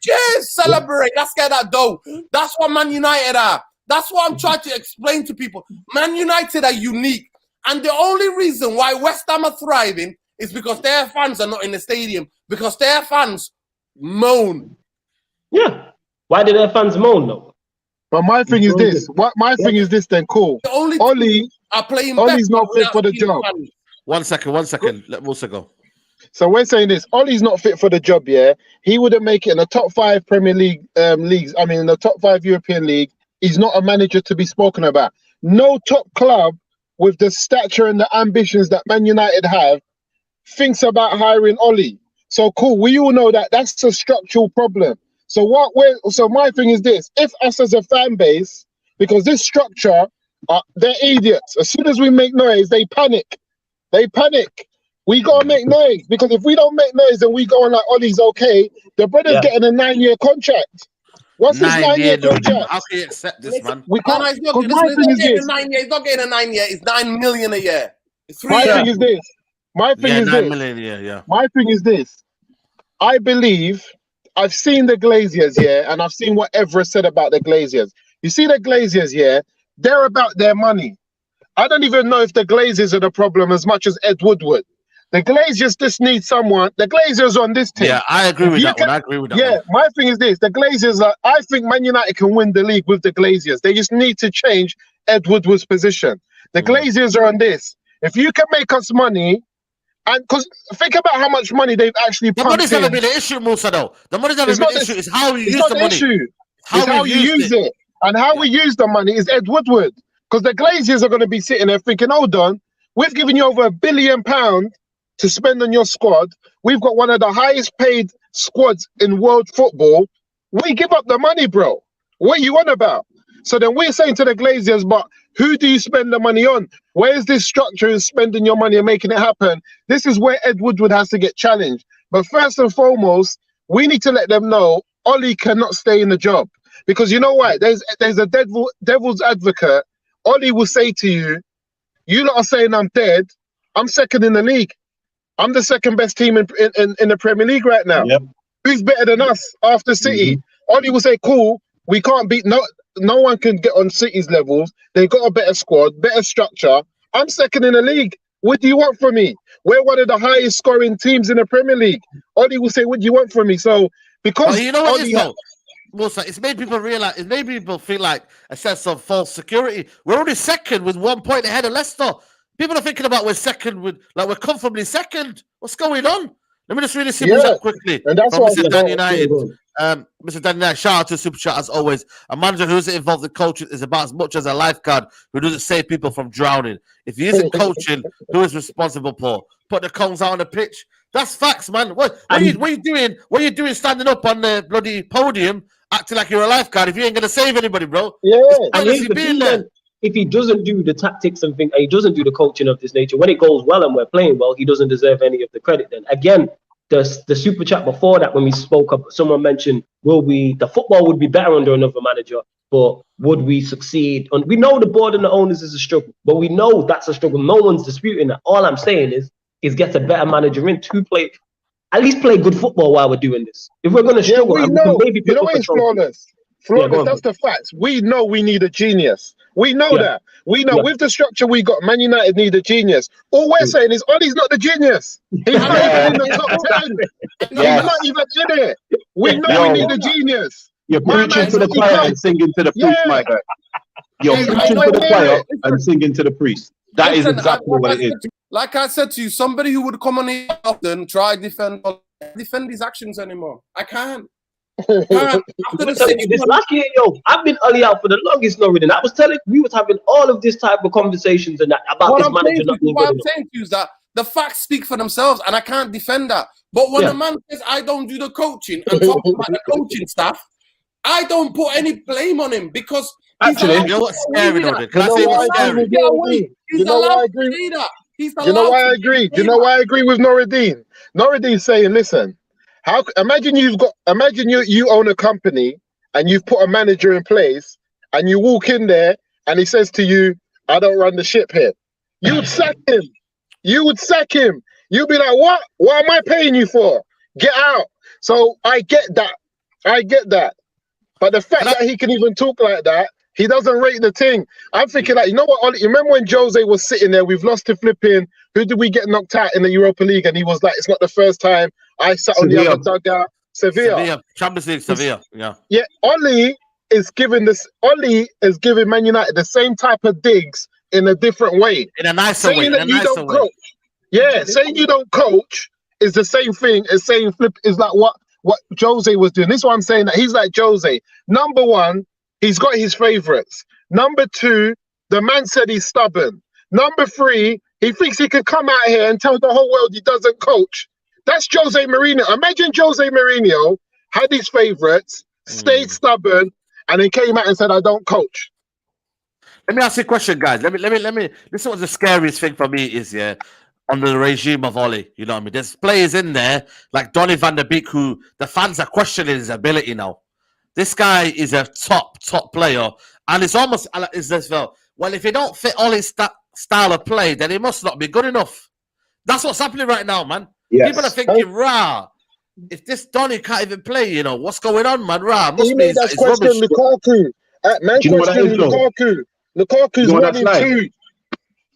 Speaker 5: Cheers. Celebrate. Let's get that dough. That's what Man United are. That's what I'm trying to explain to people. Man United are unique. And the only reason why West Ham are thriving is because their fans are not in the stadium. Because their fans moan.
Speaker 3: Yeah. Why do their fans moan, though?
Speaker 2: But my thing is this. Thing is this then, cool. Ollie
Speaker 5: are playing.
Speaker 2: Ollie's not fit for the job.
Speaker 5: Fans.
Speaker 1: 1 second. Let Musa go.
Speaker 2: So we're saying this. Ollie's not fit for the job, yeah? He wouldn't make it in the top 5 Premier League leagues. I mean, in the top 5 European league. He's not a manager to be spoken about. No top club with the stature and the ambitions that Man United have thinks about hiring Oli. So cool. We all know that that's a structural problem. So my thing is this: if us as a fan base, because this structure, they're idiots. As soon as we make noise, they panic. They panic. We gotta make noise, because if we don't make noise and we go on like Ollie's okay, the brother's getting a 9-year contract. What's his 9-year contract?
Speaker 1: How can you accept this, man?
Speaker 2: We can't.
Speaker 5: He's not getting a 9 year. It's 9 million a year.
Speaker 2: My thing is this. My thing is
Speaker 1: 9
Speaker 2: this.
Speaker 1: million, yeah.
Speaker 2: My thing is this. I believe I've seen the Glaziers, and I've seen what Everest said about the Glaziers. You see the Glaziers, they're about their money. I don't even know if the Glaziers are the problem as much as Ed Woodward. The Glaziers just need someone. The Glaziers on this team.
Speaker 1: Yeah, I agree with that one. I agree with that one.
Speaker 2: My thing is this. The Glaziers I think Man United can win the league with the Glaziers. They just need to change Ed Woodward's position. The Glaziers are on this. If you can make us money, and because think about how much money they've actually pumped in.
Speaker 1: The money's never been an issue, Musa, though. The money's never been an issue. It's how you use the money.
Speaker 2: It's how you use it. And how we use the money is Ed Woodward. Because the Glaziers are going to be sitting there thinking, hold on, we've given you over £1 billion to spend on your squad. We've got one of the highest paid squads in world football. We give up the money, bro. What are you on about? So then we're saying to the Glaziers, but who do you spend the money on? Where's this structure in spending your money and making it happen? This is where Ed Woodward has to get challenged. But first and foremost, we need to let them know Oli cannot stay in the job. Because you know why? There's a devil's advocate. Oli will say to you, you lot are saying I'm dead. I'm second in the league. I'm the second best team in the Premier League right now. Yep. Who's better than us after City? Oli will say, cool, we can't beat, no one can get on City's levels. They've got a better squad, better structure. I'm second in the league. What do you want from me? We're one of the highest scoring teams in the Premier League. Oli will say, what do you want from me? So, because
Speaker 1: you know what it is, though? Musa, it's made people realize, it made people feel like a sense of false security. We're only second with 1 point ahead of Leicester. People are thinking about we're second with, like, we're comfortably second. What's going on? Let me just really see this up quickly.
Speaker 2: And that's
Speaker 1: from
Speaker 2: what
Speaker 1: Mr. Dan United. Mr. Dan United, shout out to Super Chat as always. A manager who isn't involved in coaching is about as much as a lifeguard who doesn't save people from drowning. If he isn't coaching, who is responsible for? Put the cones out on the pitch. That's facts, man. What are you doing? What are you doing standing up on the bloody podium acting like you're a lifeguard if you ain't going to save anybody, bro?
Speaker 3: Yeah. If he doesn't do the tactics and things, he doesn't do the coaching of this nature, when it goes well and we're playing well, he doesn't deserve any of the credit then. Again, the Super Chat before that, when we spoke up, someone mentioned, the football would be better under another manager, but would we succeed? And we know the board and the owners is a struggle, but we know that's a struggle. No one's disputing that. All I'm saying is get a better manager in to play, at least play good football while we're doing this. If we're going to struggle, we know. Maybe you know what is flawless?
Speaker 2: That's the facts. We know we need a genius. We know that. We know with the structure we got, Man United need a genius. All we're saying is Oli's not the genius. He's not even in the top 10. He's not even in it. We know we need a genius.
Speaker 4: You're preaching to the choir and singing to the priest, my guy. You're preaching to the choir and singing to the priest. That is exactly what it is.
Speaker 5: Like I said to you, somebody who would come on here often try defend his actions anymore. I can't. After
Speaker 3: this last year, I've been Oli out for the longest, Norridin. I was telling we was having all of this type of conversations and that about
Speaker 5: what
Speaker 3: this
Speaker 5: I'm
Speaker 3: manager not being
Speaker 5: What I'm saying to you is that the facts speak for themselves, and I can't defend that. But when a man says I don't do the coaching and talk about the coaching staff, I don't put any blame on him because
Speaker 1: actually, you know what's scary, Norridin? Can I say what's scary?
Speaker 2: You know why I agree? You know why I agree? Do you know why I agree with Norridin? Norridin's saying, listen. Imagine you own a company and you've put a manager in place and you walk in there and he says to you, I don't run the ship here. You would sack him. You would sack him. You'd be like, what? What am I paying you for? Get out. So I get that. But the fact that he can even talk like that, he doesn't rate the thing. I'm thinking like, you know what, Oli, you remember when Jose was sitting there, we've lost to flipping, who did we get knocked out in the Europa League? And he was like, it's not the first time. I sat on the other dugout. Sevilla. Champions League, Sevilla. Yeah. Oli is giving Man United the same type of digs in a different way.
Speaker 1: In a nicer way.
Speaker 2: Coach. Yeah, saying you don't coach is the same thing as saying flip is like what Jose was doing. This is why I'm saying that he's like Jose. Number one, he's got his favourites. Number two, the man said he's stubborn. Number three, He thinks he can come out here and tell the whole world he doesn't coach. That's Jose Mourinho. Imagine Jose Mourinho had his favourites, stayed stubborn, and then came out and said, "I don't coach."
Speaker 1: Let me ask you a question, guys. Let me. This is what the scariest thing for me is, yeah, under the regime of Oli. You know what I mean? There's players in there like Donny van der Beek who the fans are questioning his ability now. This guy is a top player, and it's almost as this well. If he don't fit Oli's style of play, then he must not be good enough. That's what's happening right now, man.
Speaker 4: Yes.
Speaker 1: People are thinking, rah, if this Donny can't even play, you know, what's going on, man? Rah, must
Speaker 2: He
Speaker 1: be
Speaker 2: made us
Speaker 1: his
Speaker 2: question
Speaker 1: rubbish.
Speaker 2: Lukaku. Man,
Speaker 4: Do you know what that
Speaker 2: question
Speaker 4: is, though?
Speaker 2: Lukaku. Lukaku's
Speaker 4: You know what
Speaker 2: 1
Speaker 4: that's
Speaker 2: in
Speaker 4: like?
Speaker 2: 2.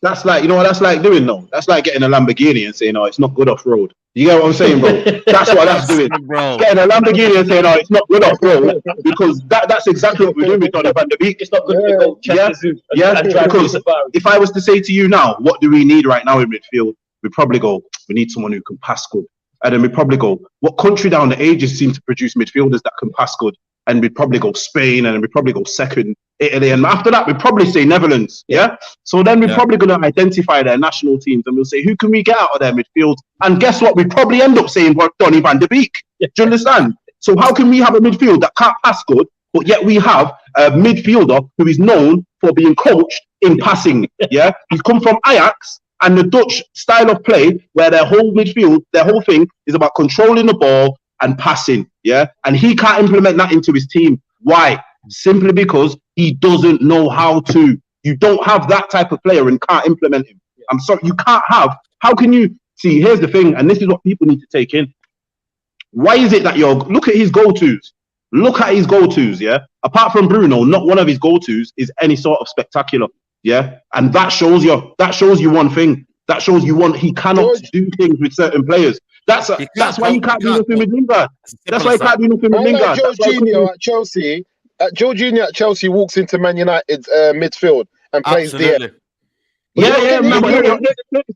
Speaker 4: That's like, you know what that's like doing though? That's like getting a Lamborghini and saying, "Oh, it's not good off road." You get what I'm saying, bro? That's what that's doing.
Speaker 1: Bro.
Speaker 4: Getting a Lamborghini and saying, "Oh, it's not good off road," because that's exactly what we're doing with Donny van der Beek.
Speaker 3: It's not good to go check the zoo and drive
Speaker 4: Because
Speaker 3: the Safari.
Speaker 4: if I was to say to you now, what do we need right now in midfield? We'd probably go, we need someone who can pass good. And then we'd probably go, what country down the ages seem to produce midfielders that can pass good? And we'd probably go Spain, and then we'd probably go second, Italy. And after that, we'd probably say Netherlands. Yeah. So then we're probably going to identify their national teams, and we'll say, who can we get out of their midfield? And guess what? We'd probably end up saying Donny van der Beek. Do you understand? So how can we have a midfield that can't pass good, but yet we have a midfielder who is known for being coached in passing? Yeah. He's come from Ajax. And the Dutch style of play, where their whole midfield, their whole thing is about controlling the ball and passing, yeah? And he can't implement that into his team. Why? Simply because he doesn't know how to. You don't have that type of player and can't implement him. I'm sorry, you can't have. How can you? See, here's the thing, and this is what people need to take in. Why is it that look at his go-tos. Look at his go-tos, yeah? Apart from Bruno, not one of his go-tos is any sort of spectacular. Yeah, and that shows you one thing. That shows you he cannot do things with certain players. That's why he can't do nothing with Lingard. That's why he can't do nothing with Lingard.
Speaker 2: Jorginho at Chelsea. Jorginho at Chelsea walks into Man United's midfield and plays there.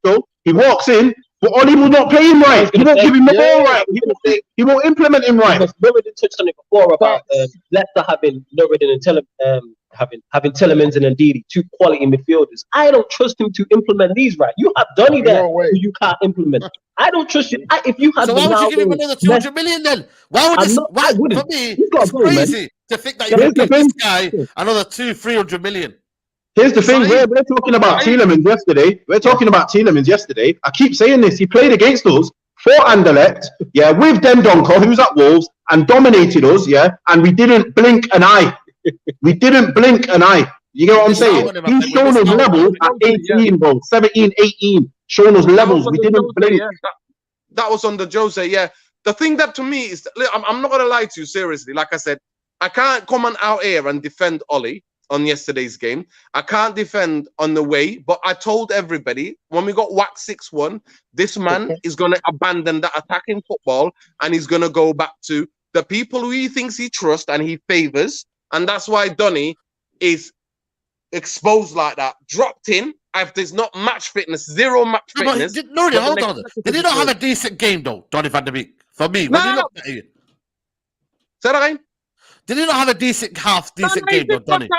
Speaker 4: So he walks in, but Oli will not play him right. He won't give him the ball right. He won't implement him right.
Speaker 3: Nureddin touched on it before about Leicester having Nureddin and having Tielemans and Ndidi, 2 quality midfielders. I don't trust him to implement these right. You have Donny there who you can't implement. I don't trust you. If you had,
Speaker 1: so why would you give him another 200 million then? Why would this? Why for me? It's crazy to think that you would give this guy another 200-300 million.
Speaker 4: Here's the thing. We're talking about Tielemans yesterday. I keep saying this. He played against us for Anderlecht, yeah, with Dendoncker, who's at Wolves, and dominated us, yeah, and we didn't blink an eye. We didn't blink an eye. You get what I'm saying? He's shown us levels at 18, bro. 17, 18. Showing us levels. We didn't blink.
Speaker 5: That was under Jose, yeah. The thing that to me is, I'm not going to lie to you, seriously. Like I said, I can't come on out here and defend Oli on yesterday's game. I can't defend on the way, but I told everybody when we got whacked 6-1, this man is going to abandon that attacking football and he's going to go back to the people who he thinks he trusts and he favors. And that's why Donny is exposed like that, dropped in. If there's not match fitness, zero match fitness.
Speaker 1: Hold on. Did he not have a decent game though, Donny van der Beek? For me, when you look at it.
Speaker 5: Say that again?
Speaker 1: Did he not have a decent game though, Donny?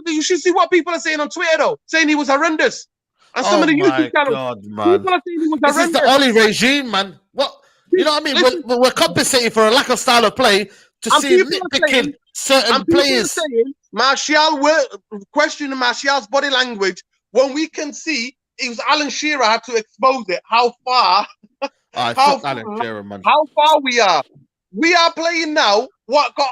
Speaker 5: You should see what people are saying on Twitter though, saying he was horrendous. And some of the YouTube channels, people are saying he was horrendous.
Speaker 1: This is the Oli regime, man. What? You know what I mean? We're compensating for a lack of style of play to see nitpicking certain players.
Speaker 5: Martial, we're questioning Martial's body language when we can see it was Alan Shearer had to expose it. How far? How far we are? We are playing now. What got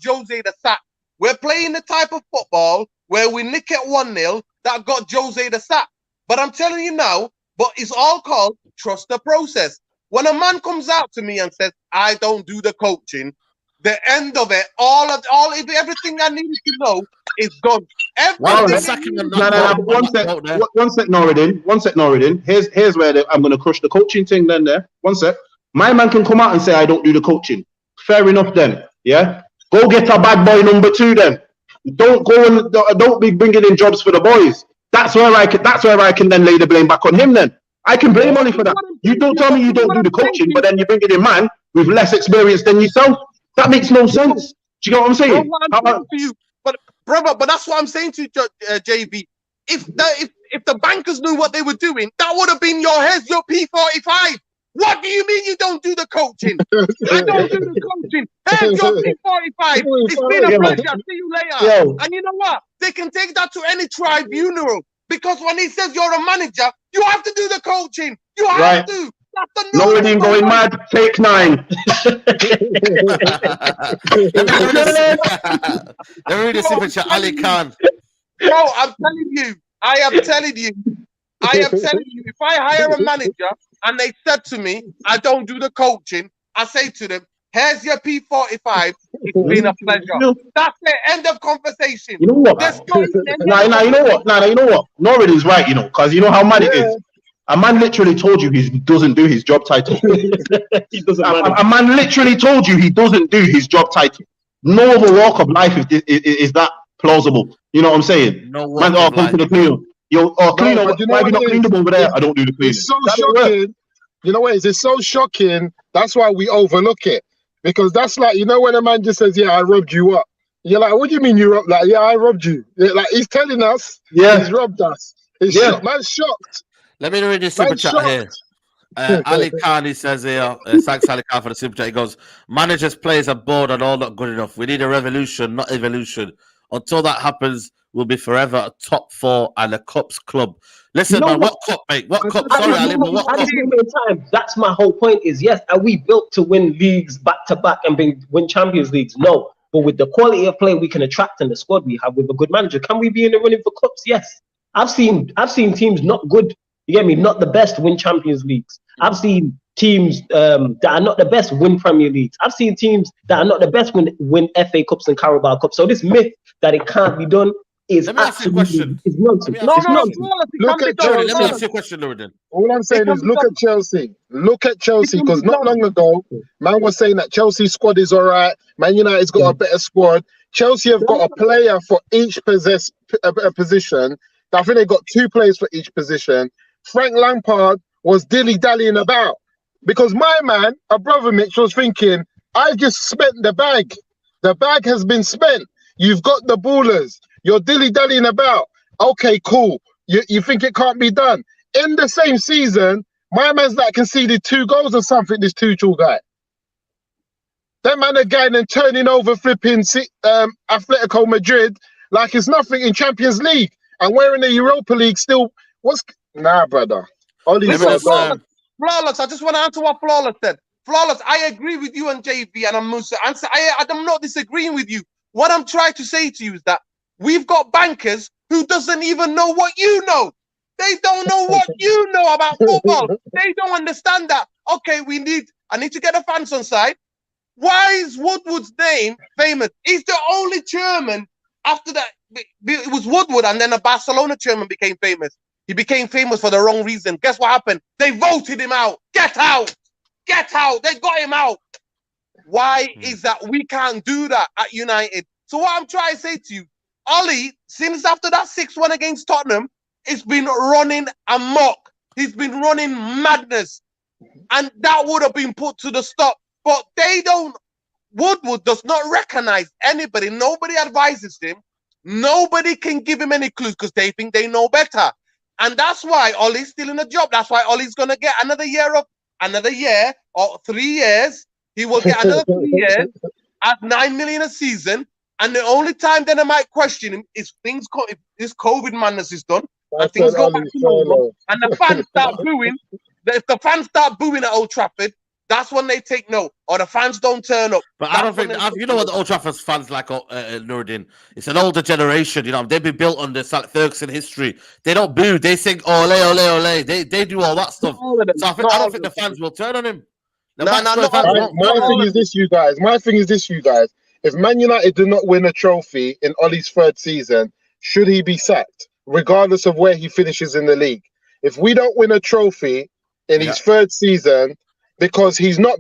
Speaker 5: Jose the sack? We're playing the type of football where we nick at 1-0 that got Jose the sack. But I'm telling you now, but it's all called trust the process. When a man comes out to me and says, I don't do the coaching, the end of it, everything I needed to know is gone.
Speaker 4: One sec, Norridin. Here's where I'm going to crush the coaching thing then there. One sec. My man can come out and say, I don't do the coaching. Fair enough then, yeah? Go get a bad boy number 2 then. Don't be bringing in jobs for the boys. That's where I can then lay the blame back on him then. I can blame Oli for that. You don't tell me you don't do the coaching, but then you bring in a man with less experience than yourself. That makes no sense. Do you get what I'm saying?
Speaker 5: But that's what I'm saying to you, JB. If
Speaker 6: if the bankers knew what they were doing, that would have been here's your P45. What do you mean you don't do the coaching? I don't do the coaching. Here's your P45. It's been a pleasure. See you later.
Speaker 3: Yo.
Speaker 6: And you know what? They can take that to any tribunal because when he says you're a manager, you have to do the coaching. You have to. That's the
Speaker 4: No one going mad. Take 9.
Speaker 1: Let me read the super chat. Ali Khan.
Speaker 6: Bro, I'm telling you. I am telling you. If I hire a manager and they said to me, I don't do the coaching, I say to them, here's your P45. It's been a pleasure. That's the end of conversation.
Speaker 4: You know what? You know what? Norrin is right, because you know how mad it is. A man literally told you he doesn't do his job title. A man literally told you he doesn't do his job title. No other walk of life is that plausible. You know what I'm saying?
Speaker 1: No
Speaker 4: man, come to the cleaner. Cleaner, why have you not cleaned up over there? I don't do the cleaning.
Speaker 2: It's so shocking. You know what? It's so shocking. That's why we overlook it. Because that's like, when a man just says, yeah, I robbed you up. You're like, what do you mean you robbed? Like, yeah, I robbed you. Like, he's telling us he's robbed us. Man's shocked.
Speaker 1: Let me read this super chat here. Ali Khan, he says here, thanks Ali Khan for the super chat. He goes, managers, players are bored and all not good enough. We need a revolution, not evolution. Until that happens, we'll be forever a top 4 and a cups club. Listen, man, what cup, mate? What cup? Sorry, Ali, but what cup?
Speaker 3: That's my whole point is, yes, are we built to win leagues back-to-back and win Champions Leagues? No. But with the quality of play we can attract and the squad we have with a good manager, can we be in the running for cups? Yes. I've seen teams not good, you get me, not the best win Champions Leagues. I've seen teams that are not the best win Premier Leagues. I've seen teams that are not the best win FA Cups and Carabao Cups. So this myth that it can't be done is absolutely nonsense. No,
Speaker 2: Look at Chelsea.
Speaker 1: Let me ask you a question, Loredin.
Speaker 2: All I'm saying is look at Chelsea. Look at Chelsea, because not long ago, man was saying that Chelsea's squad is all right. Man United's got a better squad. Chelsea have got a player for each position. I think they got 2 players for each position. Frank Lampard was dilly-dallying about because my man, Abramovich, was thinking, I've just spent the bag. The bag has been spent. You've got the ballers. You're dilly-dallying about. Okay, cool. You think it can't be done. In the same season, my man's like conceded 2 goals or something, this Tuchel guy. That man again and turning over flipping Atletico Madrid like it's nothing in Champions League. And we're in the Europa League still. Nah, brother.
Speaker 6: Flawless. I just want to answer what Flawless said. Flawless, I agree with you and JV and Musa. I'm not disagreeing with you. What I'm trying to say to you is that we've got bankers who doesn't even know what you know. They don't know what you know about football. They don't understand that. Okay, I need to get the fans on side. Why is Woodward's name famous? He's the only chairman after that. It was Woodward, and then a Barcelona chairman became famous. He became famous for the wrong reason. Guess what happened? They voted him out. Get out. Get out. They got him out. Why is that we can't do that at United? So what I'm trying to say to you, Ollie, since after that 6-1 against Tottenham, it's been running amok. He's been running madness. And that would have been put to the stop. But Woodward does not recognize anybody. Nobody advises him. Nobody can give him any clues because they think they know better. And that's why Ollie's still in the job. That's why Ollie's going to get another year or 3 years. He will get another 3 years at 9 million a season. And the only time then I might question him is if this COVID madness is done and things go back to normal and the fans start booing. If the fans start booing at Old Trafford, that's when they take note, or the fans don't turn up.
Speaker 1: But I don't think you know what the Old Trafford fans like, Nuruddin. It's an older generation. They've been built on this like Ferguson history. They don't boo. They sing ole ole ole. They do all that stuff. So I don't think the fans will turn on him.
Speaker 2: My thing is this, you guys. If Man United do not win a trophy in Ollie's 3rd season, should he be sacked, regardless of where he finishes in the league? If we don't win a trophy in his 3rd season, because he's not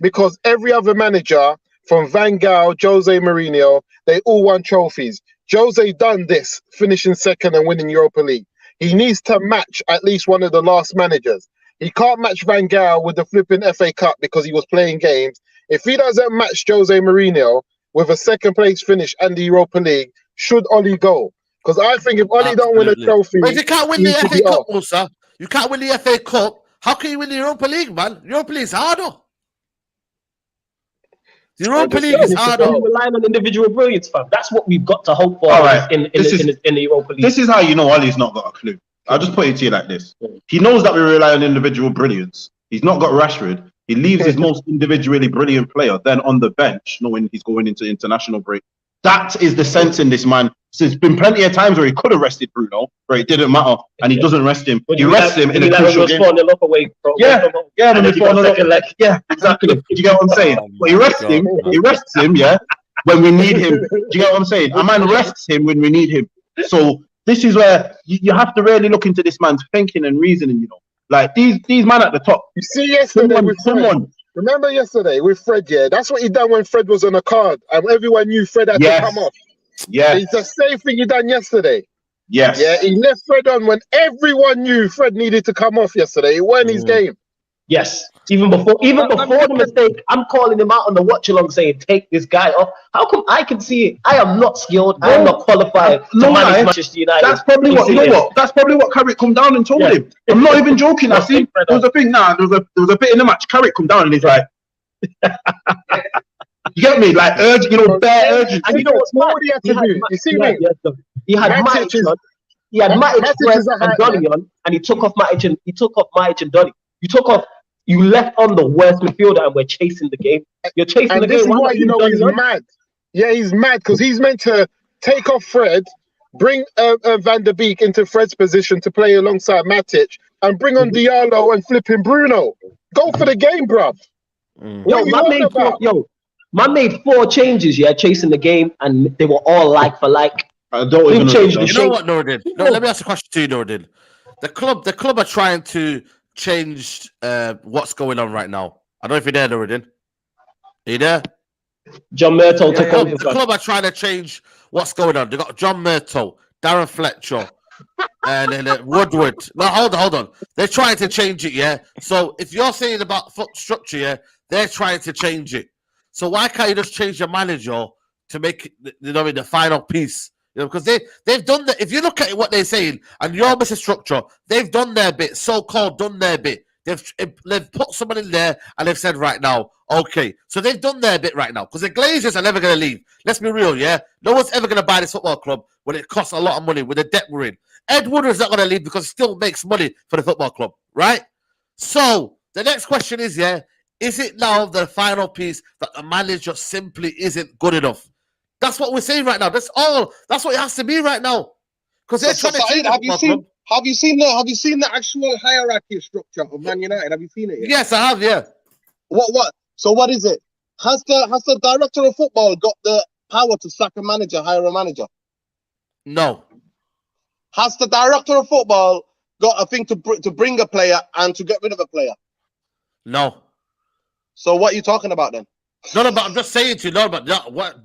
Speaker 2: because every other manager from Van Gaal, Jose Mourinho, they all won trophies. Jose done this, finishing 2nd and winning Europa League. He needs to match at least one of the last managers. He can't match Van Gaal with the flipping FA Cup because he was playing games. If he doesn't match Jose Mourinho with a 2nd place finish and the Europa League, should Ollie go? Because I think if Oli don't win a trophy,
Speaker 1: But if you can't win
Speaker 2: he
Speaker 1: the
Speaker 2: should
Speaker 1: FA
Speaker 2: be
Speaker 1: Cup,
Speaker 2: off.
Speaker 1: Musa, you can't win the FA Cup. How can you win the Europa League, man? Europa League is harder. The Europa League is harder.
Speaker 3: We're relying on individual brilliance, fam. That's what we've got to hope for
Speaker 4: All right.
Speaker 3: in the Europa League.
Speaker 4: This is how you know Ollie's not got a clue. I'll just put it to you like this. He knows that we rely on individual brilliance. He's not got Rashford. He leaves his most individually brilliant player then on the bench, knowing he's going into international break. That is the sense in this man. So there's been plenty of times where he could have rested Bruno, but it didn't matter, and he doesn't rest him. He rests him in a crucial game. Yeah, exactly. Do you get what I'm saying? But he rests him, yeah, when we need him. Do you get what I'm saying? A man rests him when we need him. So this is where you have to really look into this man's thinking and reasoning, you know. Like these men at the top.
Speaker 2: You see yesterday with Fred. Remember yesterday with Fred, yeah? That's what he done when Fred was on a card and everyone knew Fred had to come off.
Speaker 4: Yeah.
Speaker 2: It's the same thing he done yesterday.
Speaker 4: Yes.
Speaker 2: Yeah, he left Fred on when everyone knew Fred needed to come off yesterday. It wasn't his game.
Speaker 3: Yes. Even before the mistake, I'm calling him out on the watch along saying, take this guy off. How come I can see it? I am not skilled. I am not qualified to manage Manchester United.
Speaker 4: That's probably what That's probly what Carrick come down and told him. I'm not even joking. I see there was a thing now. There was a bit in the match. Carrick come down and he's like, you get me? Like urgent, bare urgent.
Speaker 3: And you know what's mad?
Speaker 2: He had to do? You see me?
Speaker 3: He had Matic on. He had Matic and Donny on, and he took off Matic and Donny. You left on the worst midfielder, and we're chasing the game. You're chasing the game.
Speaker 2: This is why you know he's mad. Yeah, he's mad because he's meant to take off Fred, bring Van der Beek into Fred's position to play alongside Matic, and bring on Diallo and flipping Bruno. Go for the game, bruv.
Speaker 3: Man made 4 changes, chasing the game, and they were all like for like.
Speaker 4: I don't even know.
Speaker 1: You know what, Nordin? No, let me ask a question to you, Nordin. The club are trying to change what's going on right now. I don't know if you're there, Nordin. Are you there?
Speaker 3: John Murtough took over.
Speaker 1: The club are trying to change what's going on. They got John Murtough, Darren Fletcher, and then Woodward. No, hold on. They're trying to change it, yeah. So if you're saying about foot structure, yeah, they're trying to change it. So why can't you just change your manager to make it, the final piece? Because they've done that. If you look at what they're saying and you're missing structure, they've done their bit, so-called done their bit. They've put someone in there and they've said right now, okay. So they've done their bit right now because the Glazers are never going to leave. Let's be real, yeah? No one's ever going to buy this football club when it costs a lot of money with the debt we're in. Ed Woodward's not going to leave because it still makes money for the football club, right? So the next question is, is it now the final piece that the manager simply isn't good enough? That's what we're saying right now. That's what it has to be right now. Because they're trying to change
Speaker 6: have you seen the actual hierarchy structure of Man United? Have you seen it yet?
Speaker 1: Yes, I have, yeah.
Speaker 6: What? So what is it? Has the director of football got the power to sack a manager, hire a manager?
Speaker 1: No.
Speaker 6: Has the director of football got a thing to bring a player and to get rid of a player?
Speaker 1: No.
Speaker 6: So what are you talking about then?
Speaker 1: No, but I'm just saying to you, what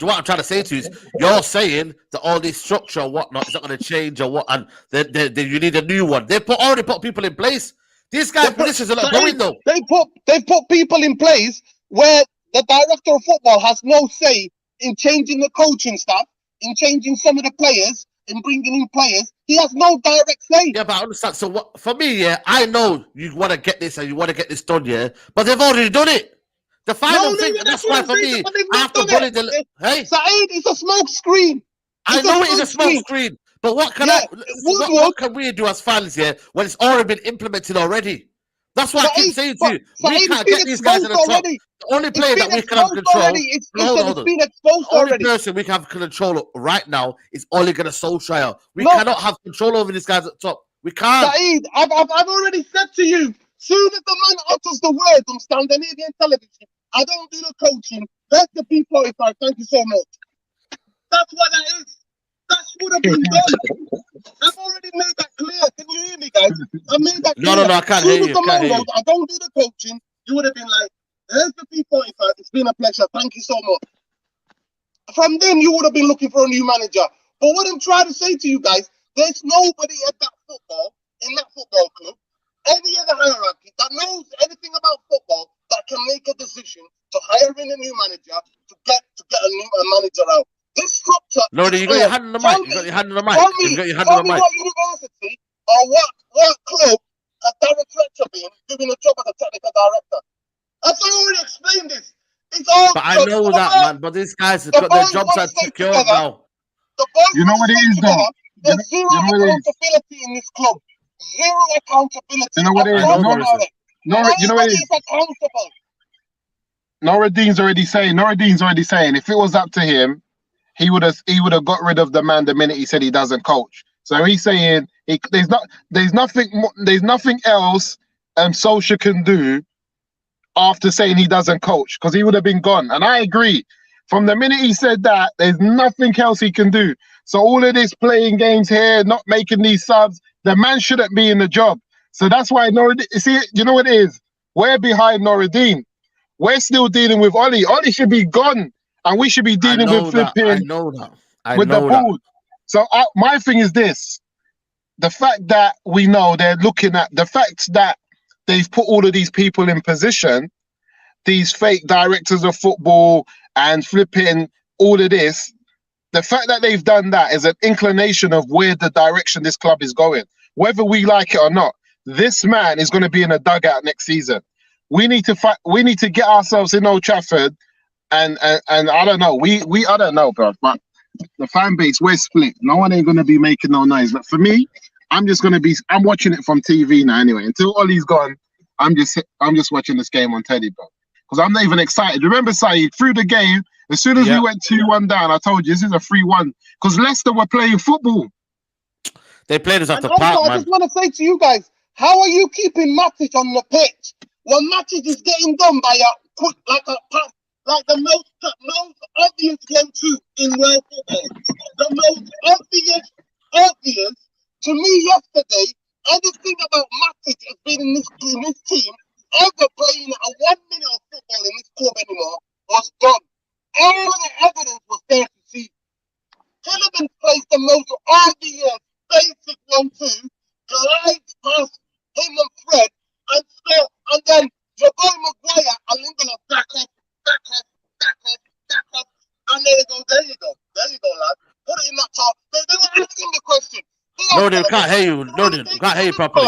Speaker 1: I'm trying to say to you is, you're saying that all this structure or whatnot is not going to change or what, and you need a new one. They've already put people in place. These guys' positions are not going though.
Speaker 6: They've put people in place where the director of football has no say in changing the coaching staff, in changing some of the players, in bringing in players. He has no direct say.
Speaker 1: Yeah, but I understand. So what, for me, I know you want to get this and you want to get this done, but they've already done it. The final thing, that's why for me, I have to bully the... Hey?
Speaker 6: Saeed, it's a smoke screen.
Speaker 1: I know it is a smoke screen, but what can we do as fans when it's already been implemented already? That's what I keep saying to you. We can't get these guys at the top. The only player that we can have control...
Speaker 6: It's been exposed already.
Speaker 1: The only person we can have control right now is Ole Gunnar Solskjaer. We cannot have control over these guys at the top. We can't.
Speaker 6: Saeed, I've already said to you, soon as the man utters the words on Scandinavian television, I don't do the coaching. Let the people decide. Thank you so much. That's what that is. That would have been done. I've already made that clear. Can you hear me, guys? I made that clear.
Speaker 1: No, I can't hear you.
Speaker 6: I don't do the coaching. You would have been like, there's the P45. It's been a pleasure. Thank you so much. From then, you would have been looking for a new manager. But what I'm trying to say to you guys, there's nobody in that football club, any other hierarchy that knows anything about football that can make a decision to hire in a new manager to get a new manager out. This structure
Speaker 1: No, you got your hand on the mic. You got your hand on the mic. You got your hand
Speaker 7: Tell
Speaker 1: on the
Speaker 7: me
Speaker 1: mic.
Speaker 7: what university or what club has Darren Fletcher been doing a job as a technical director? I've already explained this. It's all.
Speaker 1: But I know that, man. But these guys have got their jobs are secured now.
Speaker 7: The boys
Speaker 2: You know what it is, though?
Speaker 7: There's zero
Speaker 2: you know what it is?
Speaker 7: accountability in this club. Zero accountability.
Speaker 2: You know what it is? You know what it is?
Speaker 7: Accountable.
Speaker 2: Noradin's already saying if it was up to him, he would have got rid of the man the minute he said he doesn't coach. So he's saying there's nothing else Solskjaer can do after saying he doesn't coach, because he would have been gone. And I agree. From the minute he said that, there's nothing else he can do. So all of this playing games here, not making these subs, the man shouldn't be in the job. So that's why Noradin, see, you know what it is? We're behind Noradin. We're still dealing with Ollie. Ollie should be gone, and we should be dealing with flipping.
Speaker 1: I know that.
Speaker 2: With the board. So my thing is this: the fact that we know they're looking at the fact that they've put all of these people in position, these fake directors of football and flipping all of this. The fact that they've done that is an inclination of where the direction this club is going, whether we like it or not. This man is going to be in a dugout next season. We need to fight. We need to get ourselves in Old Trafford, and I don't know. I don't know, bro. But the fan base, we're split. No one ain't gonna be making no noise. But for me, I'm watching it from TV now anyway. Until Ollie's gone, I'm just watching this game on telly, bro. Because I'm not even excited. Remember, Saeed, through the game, as soon as we went 2-1 down, I told you this is a 3-1. Because Leicester were playing football.
Speaker 1: They played us at the
Speaker 7: park,
Speaker 6: I
Speaker 7: man. I just want to say to you guys, how are you keeping Matic on the pitch when Matic is getting done by like the most obvious go-to in world football? The most obvious to me yesterday. Anything about Matic has been in this team ever playing a 1 minute of football in this club anymore was done. All the evidence was there to see. Tillman plays the most obvious basic 1-2, glides past him and Fred, and then your boy Maguire and Lingard back up, and there you go, lad. Put it in that top. They were asking the question.
Speaker 1: No, they can't hear you. No, they can't hear you properly.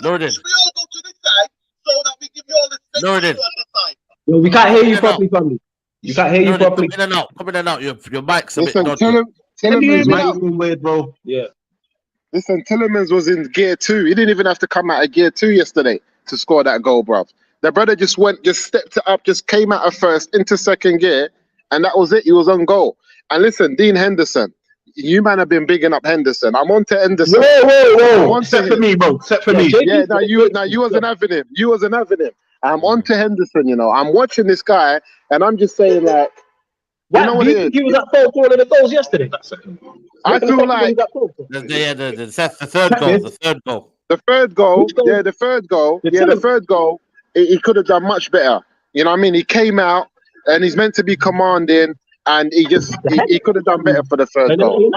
Speaker 1: No, they.
Speaker 7: We all go to this side so that we give you all the space
Speaker 1: no,
Speaker 7: on the side.
Speaker 3: No, we can't hear you properly, family. You can't hear you properly.
Speaker 1: Come in and out. Your mic's a
Speaker 2: Listen,
Speaker 1: bit dodgy.
Speaker 2: Tillemans
Speaker 4: Mike's weird, bro.
Speaker 3: Yeah.
Speaker 2: Listen, Tillemans was in gear 2. He didn't even have to come out of gear 2 yesterday to score that goal, bruv. The brother just stepped it up, just came out of first into second gear, and that was it. He was on goal. And listen, Dean Henderson, you man have been bigging up Henderson. I'm on to Henderson.
Speaker 4: Whoa. Except for me, bro. Except for me.
Speaker 2: Yeah, you wasn't having him. You wasn't having him. I'm on to Henderson, you know. I'm watching this guy, and I'm just saying, like, you know what it is?
Speaker 3: He was at fault for one of the goals yesterday.
Speaker 2: I feel like
Speaker 1: the third goal.
Speaker 2: The third goal, he could have done much better. You know what I mean? He came out, and he's meant to be commanding, and he could have done better for the third goal.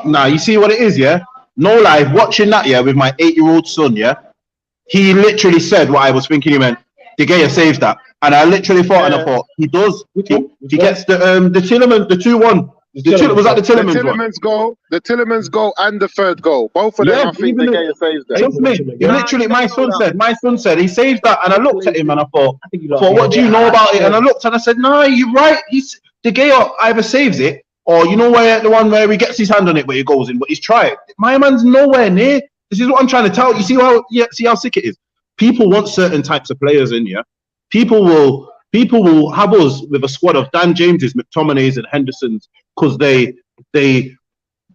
Speaker 4: Nah, you see what it is, yeah? No lie, watching that, yeah, with my 8-year-old son, yeah? He literally said what I was thinking he meant. De Gea saves that. And I literally thought, and I thought, he does. He gets the Tillemans, the 2-1. Was that the Tillemans
Speaker 2: goal? The Tillemans goal and the third goal. Both of them, I think De Gea saves them.
Speaker 4: Trust me. Literally, my son said, he saved that. And I looked at him and I thought, what do you know about it? And I looked and I said, no, you're right. De Gea either saves it, or you know where the one where he gets his hand on it where he goes in, but he's tried. My man's nowhere near. This is what I'm trying to tell you. See how sick it is. People want certain types of players in here. People will have us with a squad of Dan Jameses, McTominays, and Hendersons because they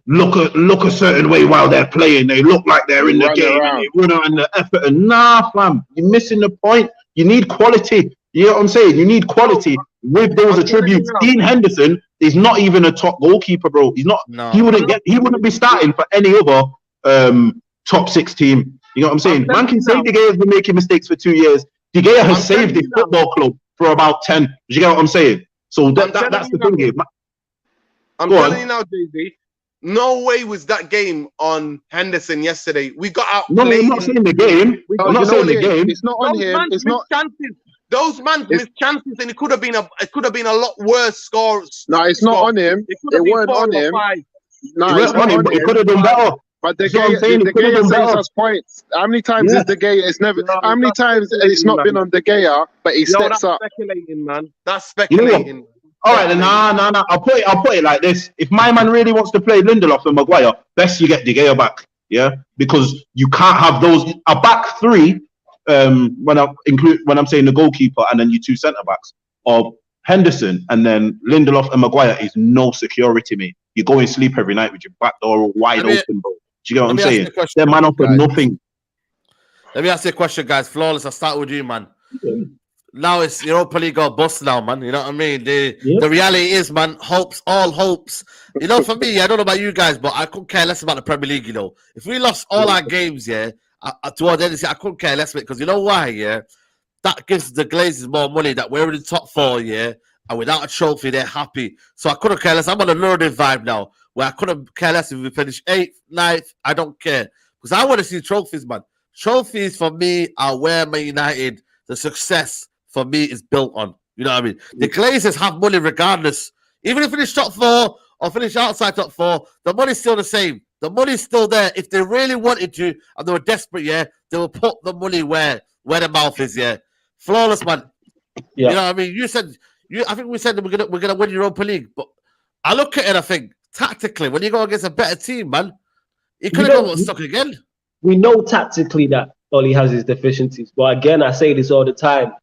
Speaker 4: look a certain way while they're playing. They look like they're in the game and they run out in the effort. And nah, fam, you're missing the point. You need quality. You know what I'm saying? You need quality with those attributes. Dean Henderson is not even a top goalkeeper, bro. He's not. No. He wouldn't be starting for any other top 6 team. You know what I'm saying? Man can say De Gea has been making mistakes for 2 years. De Gea has saved his football club for about 10. Do you get what I'm saying? So that's the thing here.
Speaker 6: I'm telling you now, JB, no way was that game on Henderson yesterday. We got out.
Speaker 4: No, I'm not saying the game. I'm not saying the game.
Speaker 2: It's not on him. It's not.
Speaker 6: Those man missed chances, and it could have been a lot worse scores.
Speaker 2: No, it's not on him.
Speaker 6: It
Speaker 2: It weren't on him. No, it's not on
Speaker 4: but he
Speaker 2: him.
Speaker 4: could have done better.
Speaker 2: But De
Speaker 4: That's what I'm saying,
Speaker 2: Gea,
Speaker 4: he could have done
Speaker 2: saves
Speaker 4: better.
Speaker 2: us points. How many times is De Gea? It's never.
Speaker 6: No,
Speaker 2: How many
Speaker 6: that's
Speaker 2: times it's not been on De Gea, but he steps
Speaker 6: that's
Speaker 2: up.
Speaker 6: speculating, man. That's
Speaker 4: You know what?
Speaker 6: speculating.
Speaker 4: All right, then, nah. I'll put it like this. If my man really wants to play Lindelof and Maguire, best you get De Gea back. Yeah, because you can't have those a back three. When I'm saying the goalkeeper and then you two centre backs of Henderson and then Lindelof and Maguire is no security, mate. You go and sleep every night with your back door wide open, bro. Do you get what I'm saying? They're man up for nothing.
Speaker 1: Let me ask you a question, guys. Flawless, I'll start with you, man. Now it's Europa League or bust now, man. You know what I mean? The reality is, man, all hopes. You know, for me, I don't know about you guys, but I couldn't care less about the Premier League, you know. If we lost all our games, towards the end of the season, I couldn't care less, because you know why, that gives the Glazers more money that we're in the top 4, and without a trophy, they're happy. So I couldn't care less. I'm on a learning vibe now, where I couldn't care less if we finish 8th, 9th. I don't care, because I want to see trophies, man. Trophies for me are where Man United, the success for me is built on. You know what I mean? The Glazers have money regardless. Even if we finish top 4 or finish outside top 4, the money's still the same. The money's still there. If they really wanted to and they were desperate, they will put the money where the mouth is, Flawless, man. You know what I mean? I think we said that we're gonna win Europa League, but I look at it, I think tactically, when you go against a better team, man, you could have got stuck again.
Speaker 3: We know tactically that Oli has his deficiencies, but again, I say this all the time.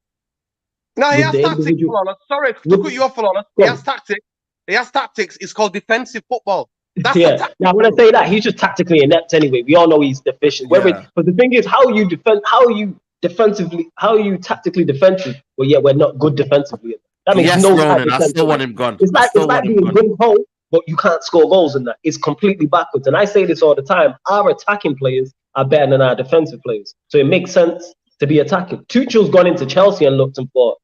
Speaker 6: No, he has tactics, Flawless. Sorry to cut you off, Flawless. He has tactics. He has tactics. It's called defensive football. That's
Speaker 3: Now, when I say that, he's just tactically inept anyway. We all know he's deficient. But the thing is, how you tactically defensive, well, we're not good defensively. That makes no sense.
Speaker 1: I still want him gone.
Speaker 3: It's like being wing home, but you can't score goals in that. It's completely backwards. And I say this all the time. Our attacking players are better than our defensive players. So it makes sense to be attacking. Tuchel's gone into Chelsea and looked and thought,